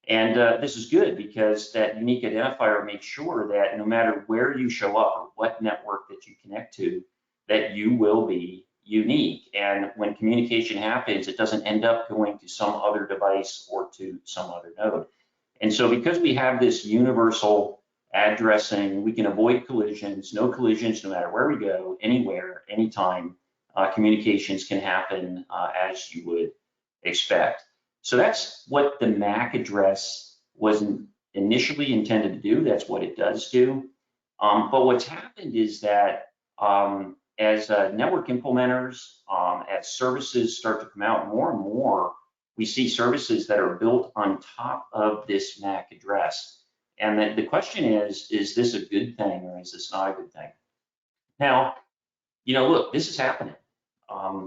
And this is good because that unique identifier makes sure that no matter where you show up or what network that you connect to, that you will be unique. And when communication happens, it doesn't end up going to some other device or to some other node. And so because we have this universal addressing, we can avoid collisions, no collisions, no matter where we go, anywhere, anytime. Communications can happen as you would expect. So that's what the MAC address was initially intended to do. That's what it does do. But what's happened is that as network implementers, as services start to come out more and more, we see services that are built on top of this MAC address. And the question is this a good thing or is this not a good thing? Now, look, this is happening.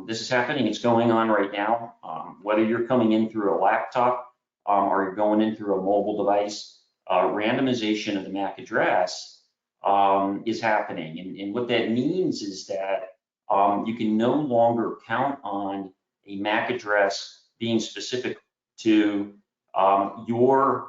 This is happening, it's going on right now. Whether you're coming in through a laptop or you're going in through a mobile device, randomization of the MAC address is happening. And what that means is that you can no longer count on a MAC address being specific to your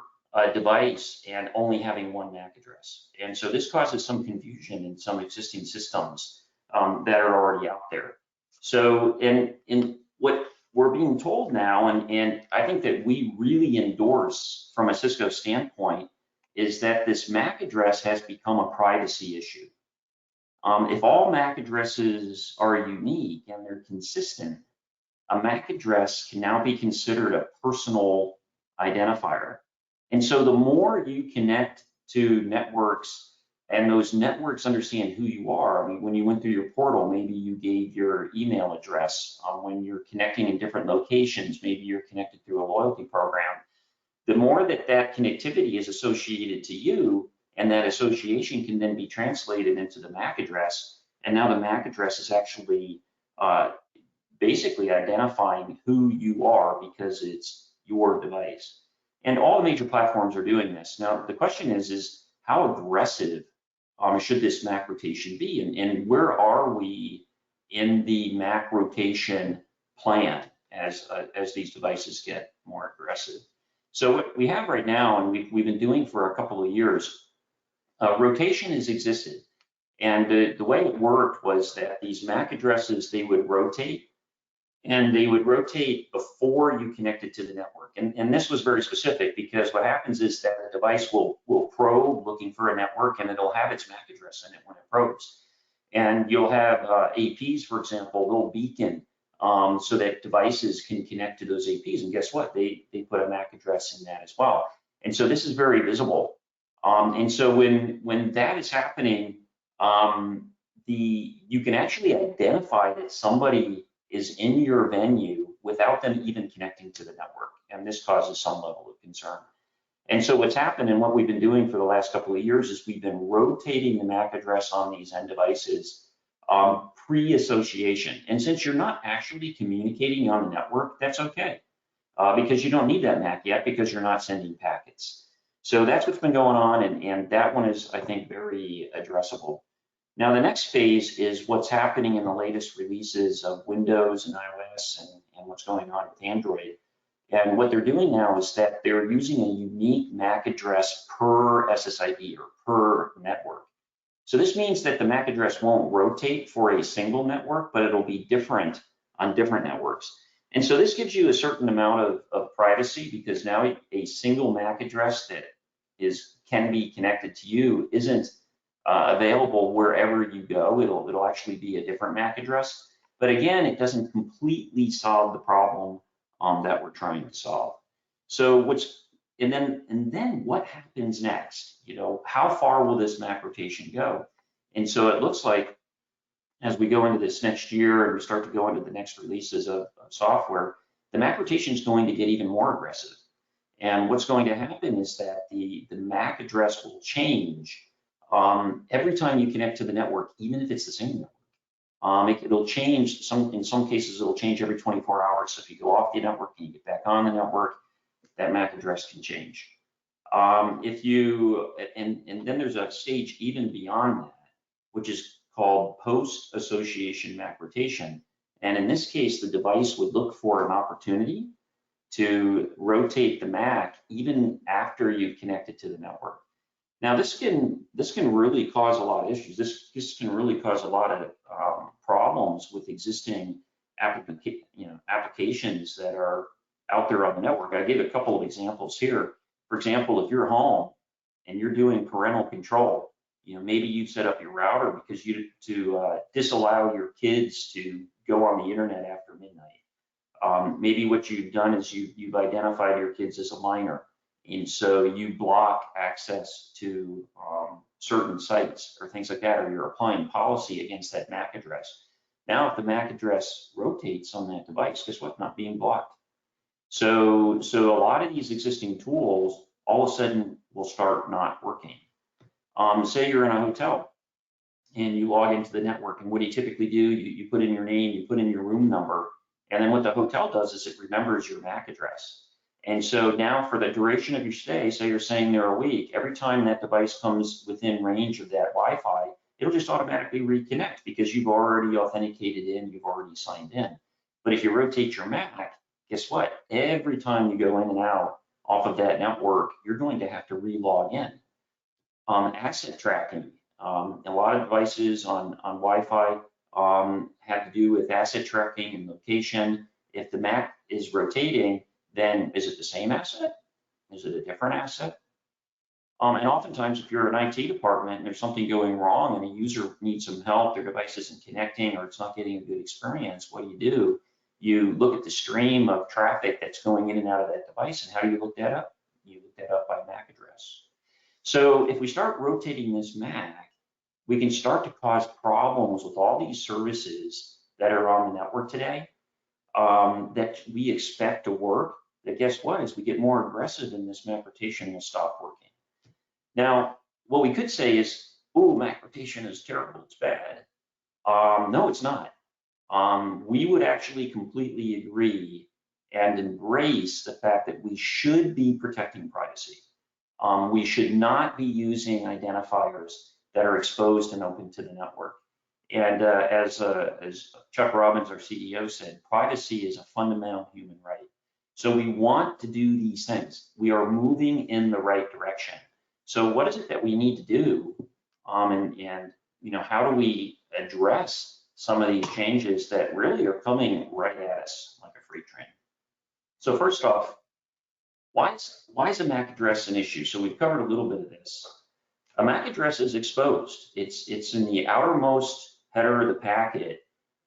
device and only having one MAC address. And so this causes some confusion in some existing systems that are already out there. So in what we're being told now, and I think that we really endorse from a Cisco standpoint, is that this MAC address has become a privacy issue. If all MAC addresses are unique and they're consistent, a MAC address can now be considered a personal identifier. And so the more you connect to networks and those networks understand who you are, I mean, when you went through your portal, maybe you gave your email address. When you're connecting in different locations, maybe you're connected through a loyalty program. The more that that connectivity is associated to you, and that association can then be translated into the MAC address, and now the MAC address is actually basically identifying who you are because it's your device. And all the major platforms are doing this. Now, the question is how aggressive should this MAC rotation be? And where are we in the MAC rotation plan as these devices get more aggressive? So what we have right now, and we've been doing for a couple of years, rotation has existed. And the way it worked was that these MAC addresses, they would rotate, and they would rotate before you connected to the network. And this was very specific because what happens is that a device will probe looking for a network, and it'll have its MAC address in it when it probes. And you'll have APs, for example, they'll beacon so that devices can connect to those APs. And guess what? They put a MAC address in that as well. And so this is very visible. And so when that is happening, you can actually identify that somebody is in your venue without them even connecting to the network. And this causes some level of concern. And so what's happened and what we've been doing for the last couple of years is we've been rotating the MAC address on these end devices pre-association. And since you're not actually communicating on the network, that's okay because you don't need that MAC yet because you're not sending packets. So that's what's been going on, and that one is, I think, very addressable. Now, the next phase is what's happening in the latest releases of Windows and iOS and what's going on with Android. And what they're doing now is that they're using a unique MAC address per SSID or per network. So this means that the MAC address won't rotate for a single network, but it'll be different on different networks. And so this gives you a certain amount of privacy because now a single MAC address that can be connected to you isn't available wherever you go. It'll actually be a different MAC address. But again, it doesn't completely solve the problem that we're trying to solve. So and then what happens next? How far will this MAC rotation go? And so it looks like as we go into this next year and we start to go into the next releases of software, the MAC rotation is going to get even more aggressive. And what's going to happen is that the MAC address will change every time you connect to the network, even if it's the same network. It'll change, in some cases, it'll change every 24 hours. So if you go off the network and you get back on the network, that MAC address can change. And then there's a stage even beyond that, which is called post-association MAC rotation. And in this case, the device would look for an opportunity to rotate the MAC even after you've connected to the network. Now, this can really cause a lot of issues. This can really cause a lot of problems with existing applications that are out there on the network. I gave a couple of examples here. For example, if you're home and you're doing parental control, maybe you set up your router because to disallow your kids to go on the internet after midnight. Maybe what you've done is you've identified your kids as a minor, and so you block access to certain sites or things like that, or you're applying policy against that MAC address. Now, if the MAC address rotates on that device, guess what? Not being blocked. So a lot of these existing tools all of a sudden will start not working. Say you're in a hotel and you log into the network, and what do you typically do? You put in your name, you put in your room number, and then what the hotel does is it remembers your MAC address. And so now for the duration of your stay, say you're staying there a week, every time that device comes within range of that Wi-Fi, it'll just automatically reconnect because you've already authenticated in, you've already signed in. But if you rotate your MAC, guess what? Every time you go in and out off of that network, you're going to have to re-log in. Asset tracking. A lot of devices on Wi-Fi have to do with asset tracking and location. If the MAC is rotating, then is it the same asset? Is it a different asset? And oftentimes, if you're an IT department and there's something going wrong and a user needs some help, their device isn't connecting or it's not getting a good experience, what do? You look at the stream of traffic that's going in and out of that device, and how do you look that up? You look that up by MAC address. So if we start rotating this MAC, we can start to cause problems with all these services that are on the network today that we expect to work. That guess what? As we get more aggressive in this MAC rotation, will stop working. Now, what we could say is, oh, MAC rotation is terrible, it's bad. No, it's not. We would actually completely agree and embrace the fact that we should be protecting privacy. We should not be using identifiers that are exposed and open to the network. And as Chuck Robbins, our CEO, said, privacy is a fundamental human right. So we want to do these things. We are moving in the right direction. So what is it that we need to do? And how do we address some of these changes that really are coming right at us like a freight train? So first off, why is a MAC address an issue? So we've covered a little bit of this. A MAC address is exposed. It's in the outermost header of the packet,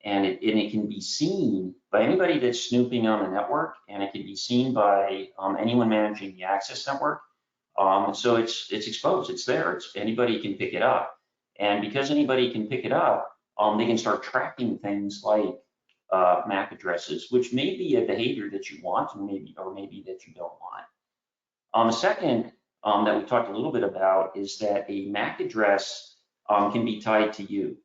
and it can be seen by anybody that's snooping on the network, and it can be seen by anyone managing the access network. So it's exposed. It's there. Anybody can pick it up, and because anybody can pick it up, they can start tracking things like MAC addresses, which may be a behavior that you want, and maybe that you don't want. The second that we talked a little bit about is that a MAC address can be tied to you.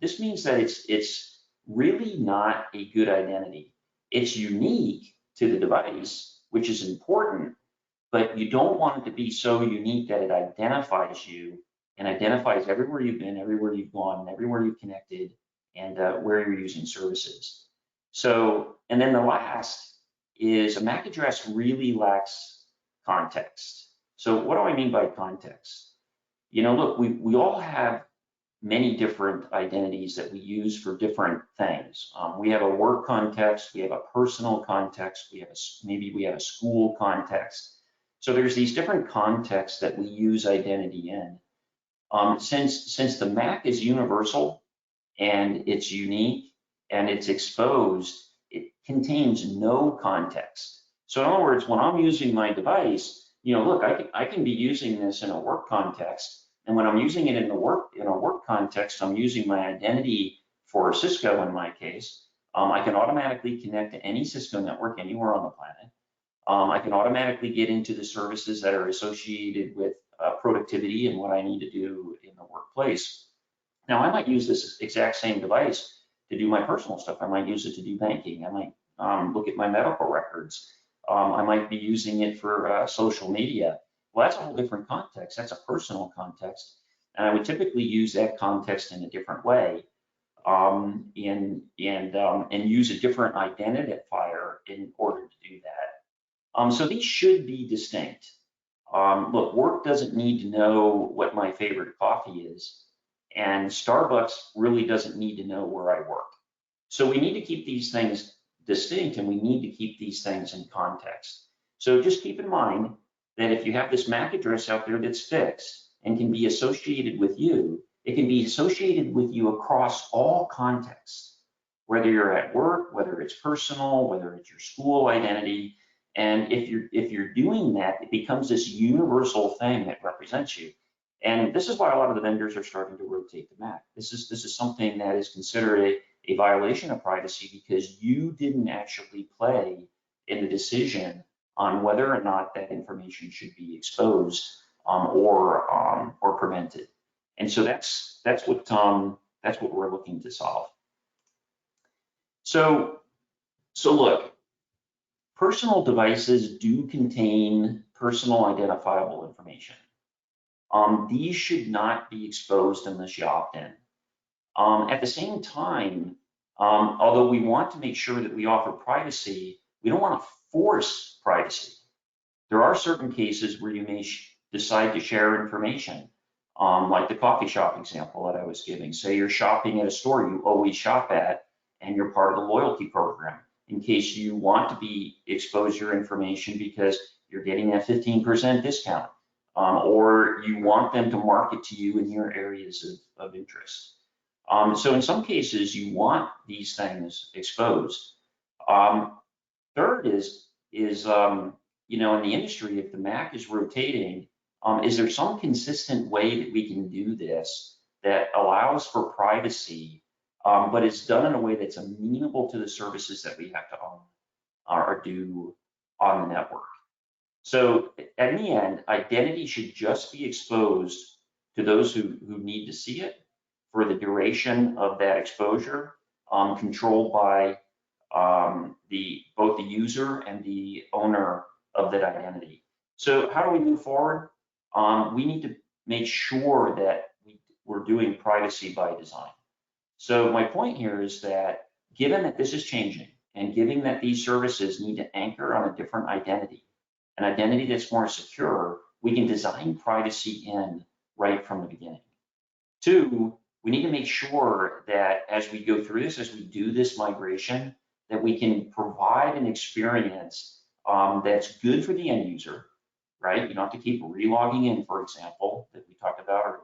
This means that it's really not a good identity. It's unique to the device, which is important, but you don't want it to be so unique that it identifies you and identifies everywhere you've been, everywhere you've gone, everywhere you've connected, and where you're using services. So, and then the last is a MAC address really lacks context. So what do I mean by context? Look, we all have many different identities that we use for different things. We have a work context, we have a personal context, maybe we have a school context. So there's these different contexts that we use identity in. Since the MAC is universal and it's unique and it's exposed, it contains no context. So in other words, when I'm using my device, look, I can be using this in a work context, and when I'm using it in a work context, I'm using my identity for Cisco in my case. I can automatically connect to any Cisco network anywhere on the planet. I can automatically get into the services that are associated with productivity and what I need to do in the workplace. Now, I might use this exact same device to do my personal stuff. I might use it to do banking. I might look at my medical records. I might be using it for social media. Well, that's a whole different context. That's a personal context. And I would typically use that context in a different way and use a different identifier in order to do that. So these should be distinct. Look, work doesn't need to know what my favorite coffee is, and Starbucks really doesn't need to know where I work. So we need to keep these things distinct, and we need to keep these things in context. So just keep in mind that if you have this MAC address out there that's fixed and can be associated with you, it can be associated with you across all contexts, whether you're at work, whether it's personal, whether it's your school identity. And if you're doing that, it becomes this universal thing that represents you. And this is why a lot of the vendors are starting to rotate the MAC. This is something that is considered a violation of privacy because you didn't actually play in the decision on whether or not that information should be exposed or prevented. And so that's what we're looking to solve. So look, personal devices do contain personal identifiable information. These should not be exposed unless you opt in. At the same time, although we want to make sure that we offer privacy, we don't want to force privacy. There are certain cases where you may decide to share information, like the coffee shop example that I was giving. Say you're shopping at a store you always shop at, and you're part of the loyalty program, in case you want to expose your information because you're getting a 15% discount, or you want them to market to you in your areas of interest. So in some cases, you want these things exposed. Third is in the industry, if the MAC is rotating, is there some consistent way that we can do this that allows for privacy, but it's done in a way that's amenable to the services that we have to own or do on the network? So at the end, identity should just be exposed to those who need to see it for the duration of that exposure, controlled by both the user and the owner of that identity. So how do we move forward? We need to make sure that we're doing privacy by design. So my point here is that given that this is changing and given that these services need to anchor on a different identity, an identity that's more secure, we can design privacy in right from the beginning. Two, we need to make sure that as we go through this, as we do this migration, that we can provide an experience that's good for the end user, right? You don't have to keep relogging in, for example, that we talked about earlier,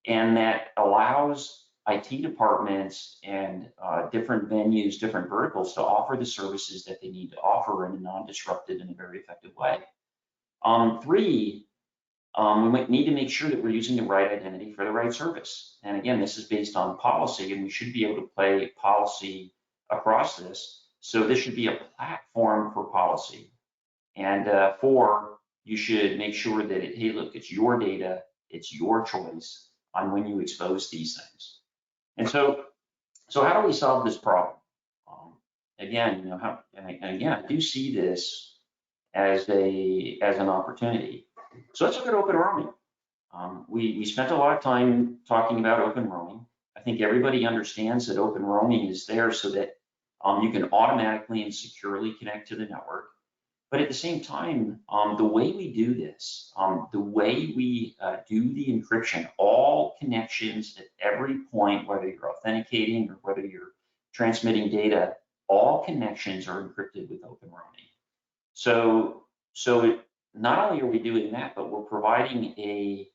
and that allows IT departments and different venues, different verticals to offer the services that they need to offer in a non-disrupted and a very effective way. Three, we might need to make sure that we're using the right identity for the right service. And again, this is based on policy, and we should be able to play policy across this. So this should be a platform for policy. And four, you should make sure that hey, look, it's your data, it's your choice on when you expose these things. And so how do we solve this problem? Again, I do see this as an opportunity. So let's look at open roaming. We spent a lot of time talking about open roaming. I think everybody understands that open roaming is there so that you can automatically and securely connect to the network. But at the same time, the way we do this, the way we do the encryption, all connections at every point, whether you're authenticating or whether you're transmitting data, all connections are encrypted with open roaming. So not only are we doing that, but we're providing a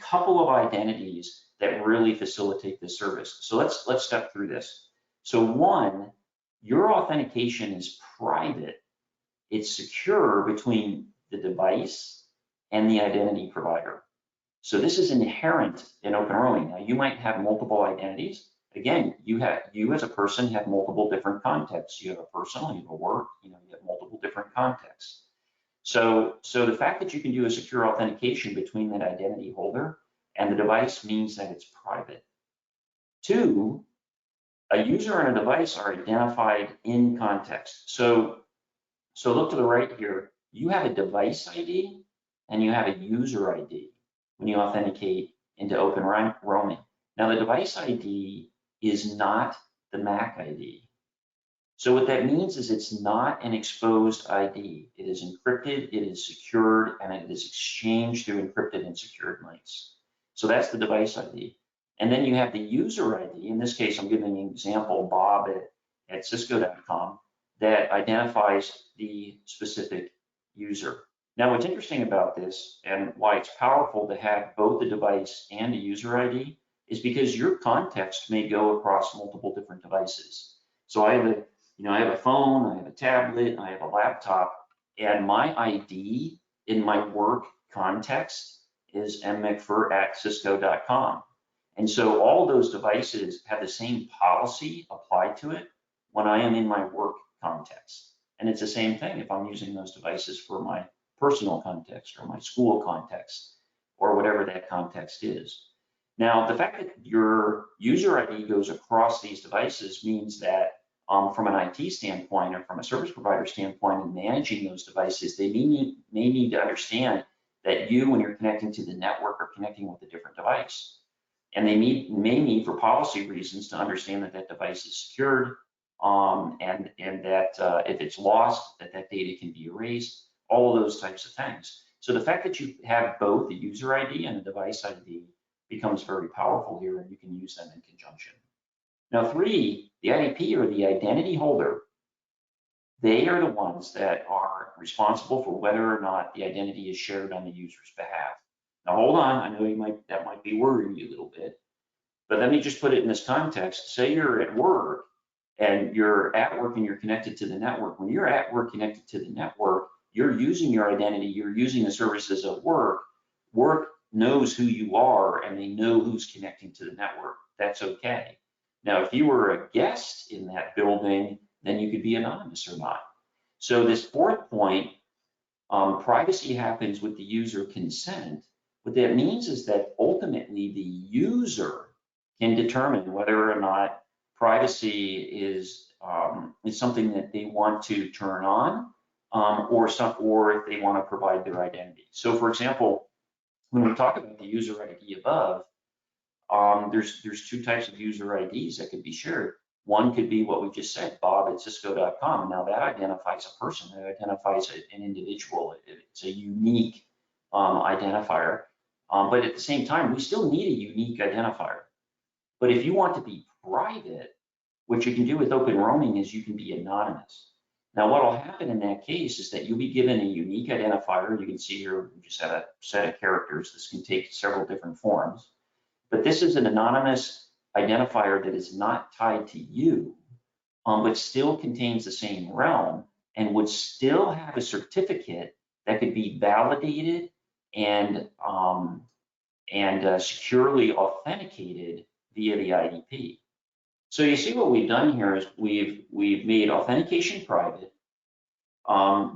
couple of identities that really facilitate this service. So let's step through this. So one, your authentication is private. It's secure between the device and the identity provider. So this is inherent in open roaming. Now you might have multiple identities. Again, you as a person have multiple different contexts. You have a personal, you have a work, you have multiple different contexts. So the fact that you can do a secure authentication between that identity holder and the device means that it's private. Two, A user and a device are identified in context. So look to the right here. You have a device ID and you have a user ID when you authenticate into Open Roaming. Now, the device ID is not the MAC ID. So what that means is it's not an exposed ID. It is encrypted, it is secured, and it is exchanged through encrypted and secured links. So that's the device ID. And then you have the user ID. In this case, I'm giving an example, Bob at Cisco.com, that identifies the specific user. Now, what's interesting about this and why it's powerful to have both the device and the user ID is because your context may go across multiple different devices. So I have a phone, I have a tablet, I have a laptop, and my ID in my work context is mmcfer@cisco.com. And so all those devices have the same policy applied to it when I am in my work context. And it's the same thing if I'm using those devices for my personal context or my school context or whatever that context is. Now, the fact that your user ID goes across these devices means that from an IT standpoint or from a service provider standpoint in managing those devices, they may need to understand that you, when you're connecting to the network, are connecting with a different device. And they may need, for policy reasons, to understand that that device is secured, and that if it's lost, that data can be erased, all of those types of things. So the fact that you have both the user ID and the device ID becomes very powerful here, and you can use them in conjunction. Now, 3, the IDP, or the identity holder, they are the ones that are responsible for whether or not the identity is shared on the user's behalf. Now, hold on, I know that might be worrying you a little bit, but let me just put it in this context. Say you're at work and you're connected to the network. When you're at work connected to the network, you're using your identity, you're using the services of work. Work knows who you are and they know who's connecting to the network. That's okay. Now, if you were a guest in that building, then you could be anonymous or not. So this 4th point, privacy happens with the user consent. What that means is that ultimately the user can determine whether or not privacy is something that they want to turn on, or if they want to provide their identity. So, for example, when we talk about the user ID above, there's 2 types of user IDs that could be shared. One could be what we just said, Bob at Cisco.com. Now that identifies a person, that identifies an individual. It's a unique identifier. But at the same time, we still need a unique identifier. But if you want to be private, what you can do with Open Roaming is you can be anonymous. Now, what will happen in that case is that you'll be given a unique identifier. You can see here, we just have a set of characters. This can take several different forms. But this is an anonymous identifier that is not tied to you, but still contains the same realm and would still have a certificate that could be validated and securely authenticated via the IDP. So you see what we've done here is we've made authentication private.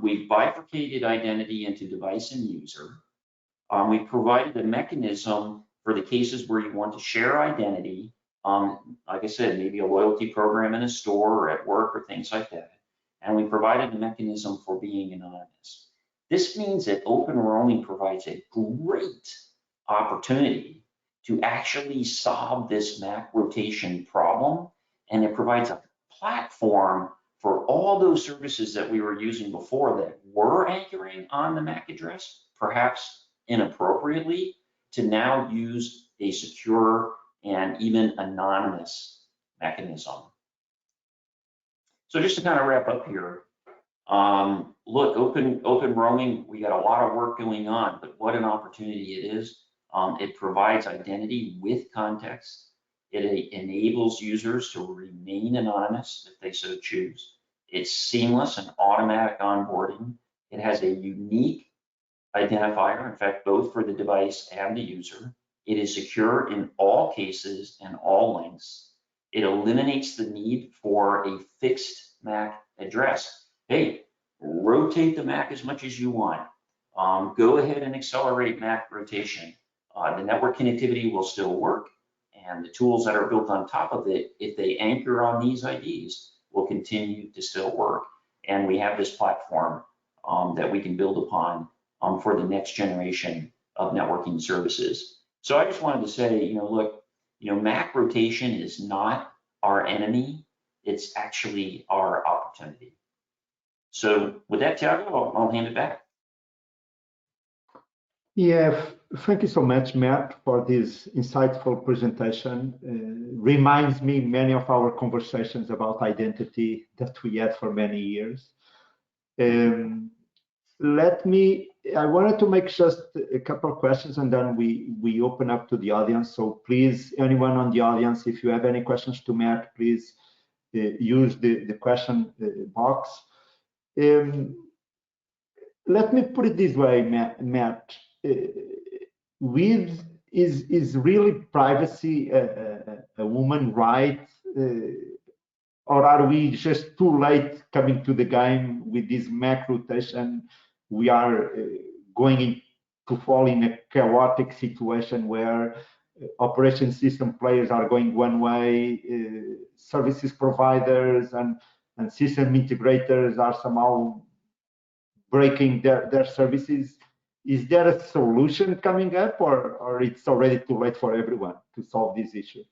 We've bifurcated identity into device and user. We've provided a mechanism for the cases where you want to share identity, like I said, maybe a loyalty program in a store or at work or things like that. And we provided a mechanism for being anonymous. This means that Open Roaming provides a great opportunity to actually solve this MAC rotation problem, and it provides a platform for all those services that we were using before that were anchoring on the MAC address, perhaps inappropriately, to now use a secure and even anonymous mechanism. So just to kind of wrap up here, look, open roaming, we got a lot of work going on, but what an opportunity it is. It provides identity with context. It enables users to remain anonymous if they so choose. It's seamless and automatic onboarding. It has a unique identifier, in fact, both for the device and the user. It is secure in all cases and all links. It eliminates the need for a fixed MAC address. Hey, rotate the MAC as much as you want. Go ahead and accelerate MAC rotation. The network connectivity will still work, And the tools that are built on top of it, if they anchor on these IDs, will continue to still work. And we have this platform that we can build upon for the next generation of networking services. So I just wanted to say, look, MAC rotation is not our enemy. It's actually our opportunity. So with that, Tiago, I'll hand it back. Yeah, thank you so much, Matt, for this insightful presentation. Reminds me many of our conversations about identity that we had for many years. I wanted to make just a couple of questions and then we open up to the audience. So please, anyone on the audience, if you have any questions to Matt, please use the question box. Let me put it this way, Matt. Is really privacy a woman right? Or are we just too late coming to the game with this MAC rotation? We are going to fall in a chaotic situation where operation system players are going one way, services providers and system integrators are somehow breaking their services. Is there a solution coming up, or it's already too late for everyone to solve this issue?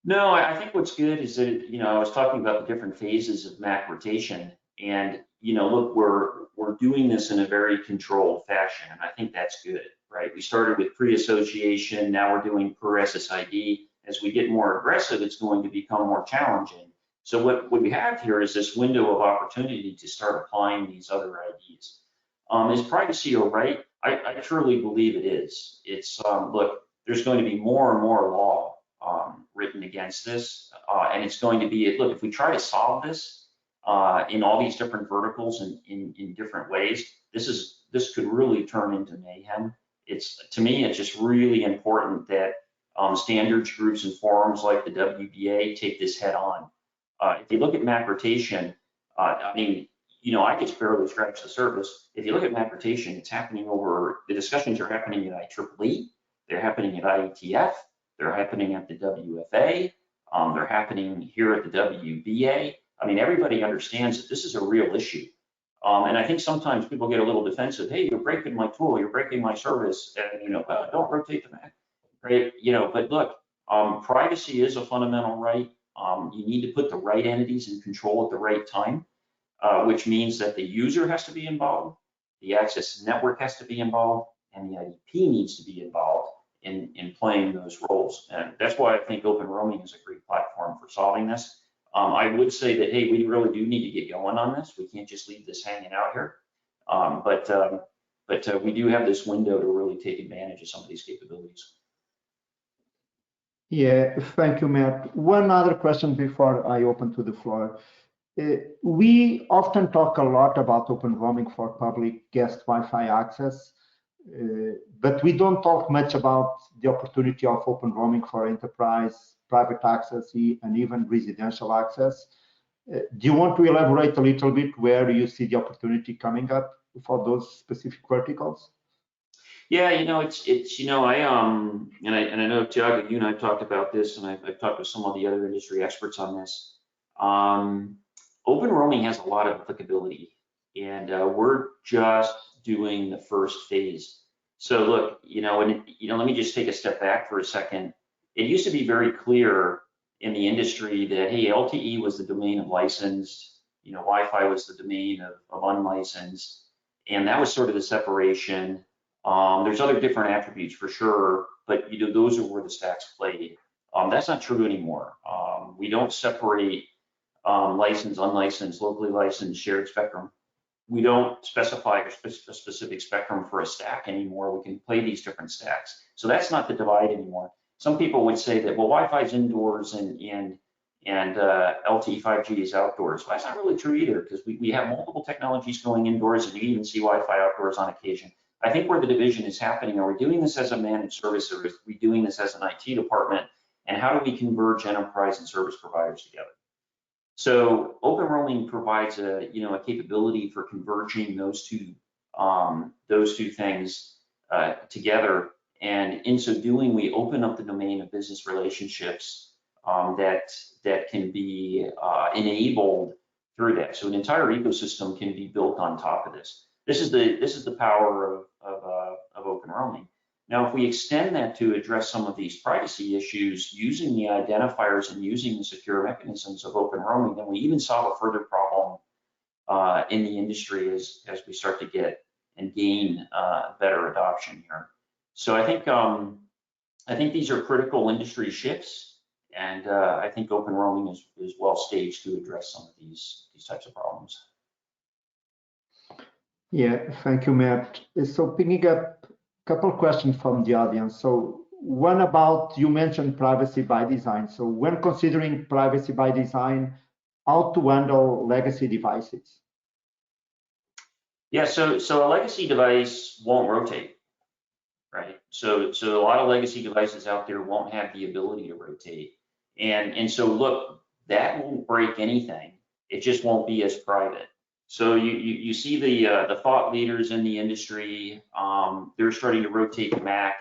No, I think what's good is that, I was talking about the different phases of MAC rotation, and, look, we're doing this in a very controlled fashion, and I think that's good, right? We started with pre-association, now we're doing per SSID. As we get more aggressive, it's going to become more challenging. So what we have here is this window of opportunity to start applying these other IDs. Is privacy all right? I truly believe it is. It's, look, there's going to be more and more law written against this, and it's going to be, look, if we try to solve this in all these different verticals and in different ways, this could really turn into mayhem. To me, it's just really important that standards groups and forums like the WBA take this head on. If you look at MAC rotation, I mean, I just barely scratch the surface. If you look at MAC rotation, it's happening the discussions are happening at IEEE, they're happening at IETF, they're happening at the WFA, they're happening here at the WBA. I mean, everybody understands that this is a real issue. And I think sometimes people get a little defensive. Hey, you're breaking my tool, you're breaking my service, and don't rotate the MAC, right? But look, privacy is a fundamental right. You need to put the right entities in control at the right time, which means that the user has to be involved, the access network has to be involved, and the IDP needs to be involved in playing those roles. And that's why I think open roaming is a great platform for solving this. I would say that, hey, we really do need to get going on this. We can't just leave this hanging out here. But we do have this window to really take advantage of some of these capabilities. Yeah, thank you, Matt. One other question before I open to the floor. We often talk a lot about open roaming for public guest Wi-Fi access, but we don't talk much about the opportunity of open roaming for enterprise, private access, and even residential access. Do you want to elaborate a little bit where you see the opportunity coming up for those specific verticals? Yeah, I know Tiago, you and I talked about this, and I've talked with some of the other industry experts on this. Open roaming has a lot of applicability, and we're just doing the first phase. So look, let me just take a step back for a second. It used to be very clear in the industry that, hey, LTE was the domain of licensed, Wi-Fi was the domain of unlicensed, and that was sort of the separation. There's other different attributes for sure, but those are where the stacks played. That's not true anymore. We don't separate licensed, unlicensed, locally licensed, shared spectrum. We don't specify a specific spectrum for a stack anymore. We can play these different stacks. So that's not the divide anymore. Some people would say that, well, Wi-Fi is indoors and LTE 5G is outdoors. Well, that's not really true either, because we have multiple technologies going indoors, and you even see Wi-Fi outdoors on occasion. I think where the division is happening, are we doing this as a managed service, or are we doing this as an IT department? And how do we converge enterprise and service providers together? So open roaming provides a capability for converging those two things together. And in so doing, we open up the domain of business relationships that can be enabled through that. So an entire ecosystem can be built on top of this. This is the power of open roaming. Now, if we extend that to address some of these privacy issues using the identifiers and using the secure mechanisms of open roaming, then we even solve a further problem in the industry as we start to get and gain better adoption here. So I think these are critical industry shifts, and I think open roaming is well staged to address some of these types of problems. Yeah, thank you, Matt. So picking up a couple of questions from the audience. So one about, you mentioned privacy by design. So when considering privacy by design, how to handle legacy devices? Yeah, so a legacy device won't rotate, right? So a lot of legacy devices out there won't have the ability to rotate. And so look, that won't break anything. It just won't be as private. So you see the thought leaders in the industry, they're starting to rotate the Mac.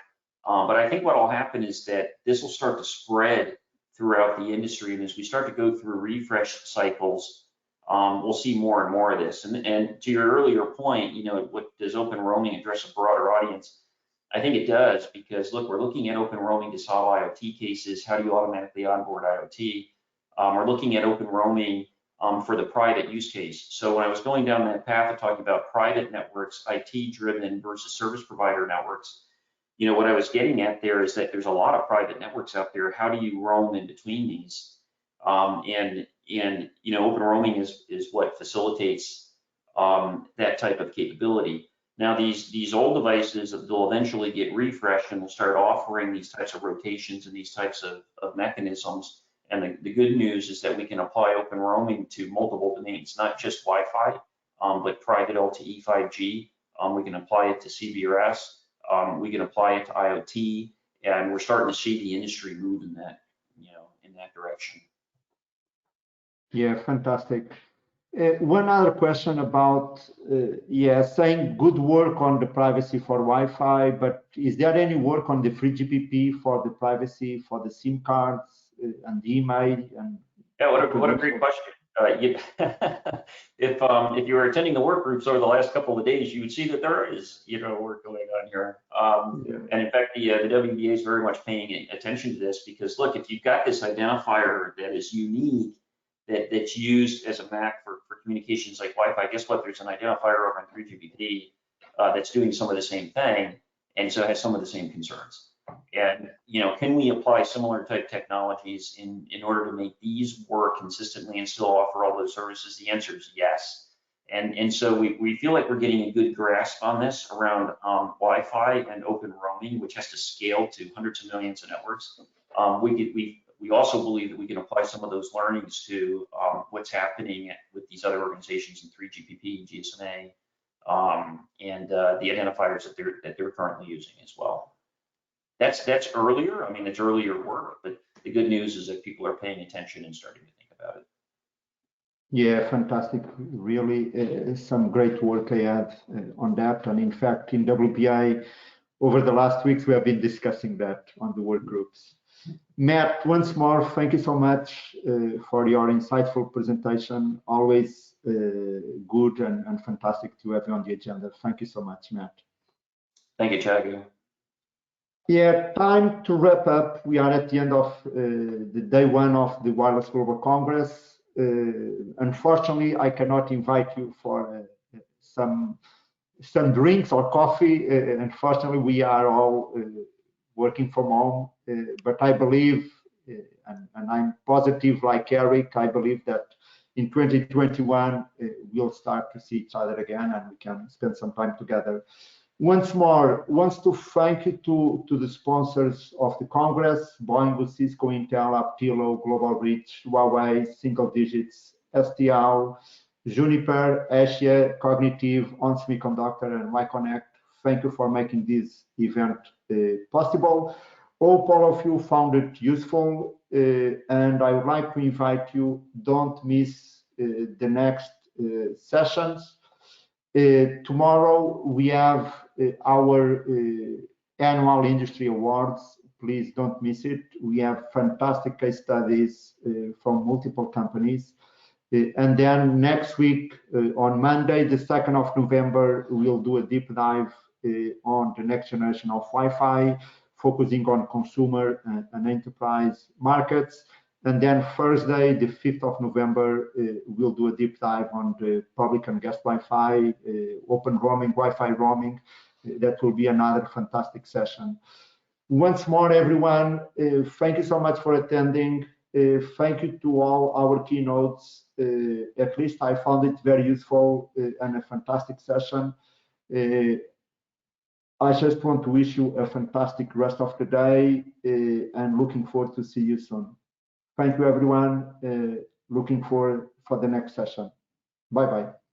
But I think what will happen is that this will start to spread throughout the industry. And as we start to go through refresh cycles, we'll see more and more of this. And to your earlier point, you know, what does open roaming address a broader audience? I think it does, because look, we're looking at open roaming to solve IoT cases. How do you automatically onboard IoT? We're looking at open roaming for the private use case. So when I was going down that path of talking about private networks, IT-driven versus service provider networks, you know, what I was getting at there is that there's a lot of private networks out there. How do you roam in between these? And you know, open roaming is what facilitates that type of capability. Now, these old devices, they'll eventually get refreshed and they'll start offering these types of rotations and these types of mechanisms. And the good news is that we can apply open roaming to multiple domains, not just Wi-Fi, but private LTE 5G. We can apply it to CBRS. We can apply it to IoT, and we're starting to see the industry move in that, you know, in that direction. Yeah, fantastic. One other question about, saying good work on the privacy for Wi-Fi, but is there any work on the 3GPP for the privacy for the SIM cards and the email? And yeah, what a great question. If you were attending the work groups over the last couple of days, you would see that there is, you know, work going on here. And in fact, the WBA is very much paying attention to this, because look, if you've got this identifier that is unique, that's used as a MAC for communications like Wi-Fi, guess what? There's an identifier over on 3GPP that's doing some of the same thing, and so has some of the same concerns. And you know, can we apply similar type technologies in order to make these work consistently and still offer all those services? The answer is yes. And so we feel like we're getting a good grasp on this around Wi-Fi and open roaming, which has to scale to hundreds of millions of networks. We also believe that we can apply some of those learnings to what's happening with these other organizations in 3GPP, GSMA, and the identifiers that they're currently using as well. That's earlier. I mean, it's earlier work, but the good news is that people are paying attention and starting to think about it. Yeah, fantastic. Really, some great work ahead on that. And in fact, in WPI, over the last weeks, we have been discussing that on the work groups. Matt, once more, thank you so much for your insightful presentation. Always good and fantastic to have you on the agenda. Thank you so much, Matt. Thank you, Thiago. Yeah, time to wrap up. We are at the end of the day one of the Wireless Global Congress. Unfortunately, I cannot invite you for some drinks or coffee. Unfortunately, we are all working from home, but I believe, and I'm positive like Eric, I believe that in 2021, we'll start to see each other again and we can spend some time together. Once more, wants to thank you to the sponsors of the Congress, Boeing, Cisco, Intel, Aptilo, Global Reach, Huawei, Single Digits, STL, Juniper, Asia, Cognitive, On Semiconductor, and MyConnect. Thank you for making this event possible. Hope all of you found it useful, and I would like to invite you, don't miss the next sessions. Tomorrow we have our annual industry awards. Please don't miss it. We have fantastic case studies from multiple companies. And then next week, on Monday, the 2nd of November, we'll do a deep dive on the next generation of Wi-Fi, focusing on consumer and enterprise markets. And then Thursday, the 5th of November, we'll do a deep dive on the public and guest Wi-Fi, open roaming, Wi-Fi roaming. That will be another fantastic session. Once more, everyone, thank you so much for attending. Thank you to all our keynotes. At least I found it very useful and a fantastic session. I just want to wish you a fantastic rest of the day and looking forward to see you soon. Thank you, everyone. Looking forward for the next session. Bye-bye.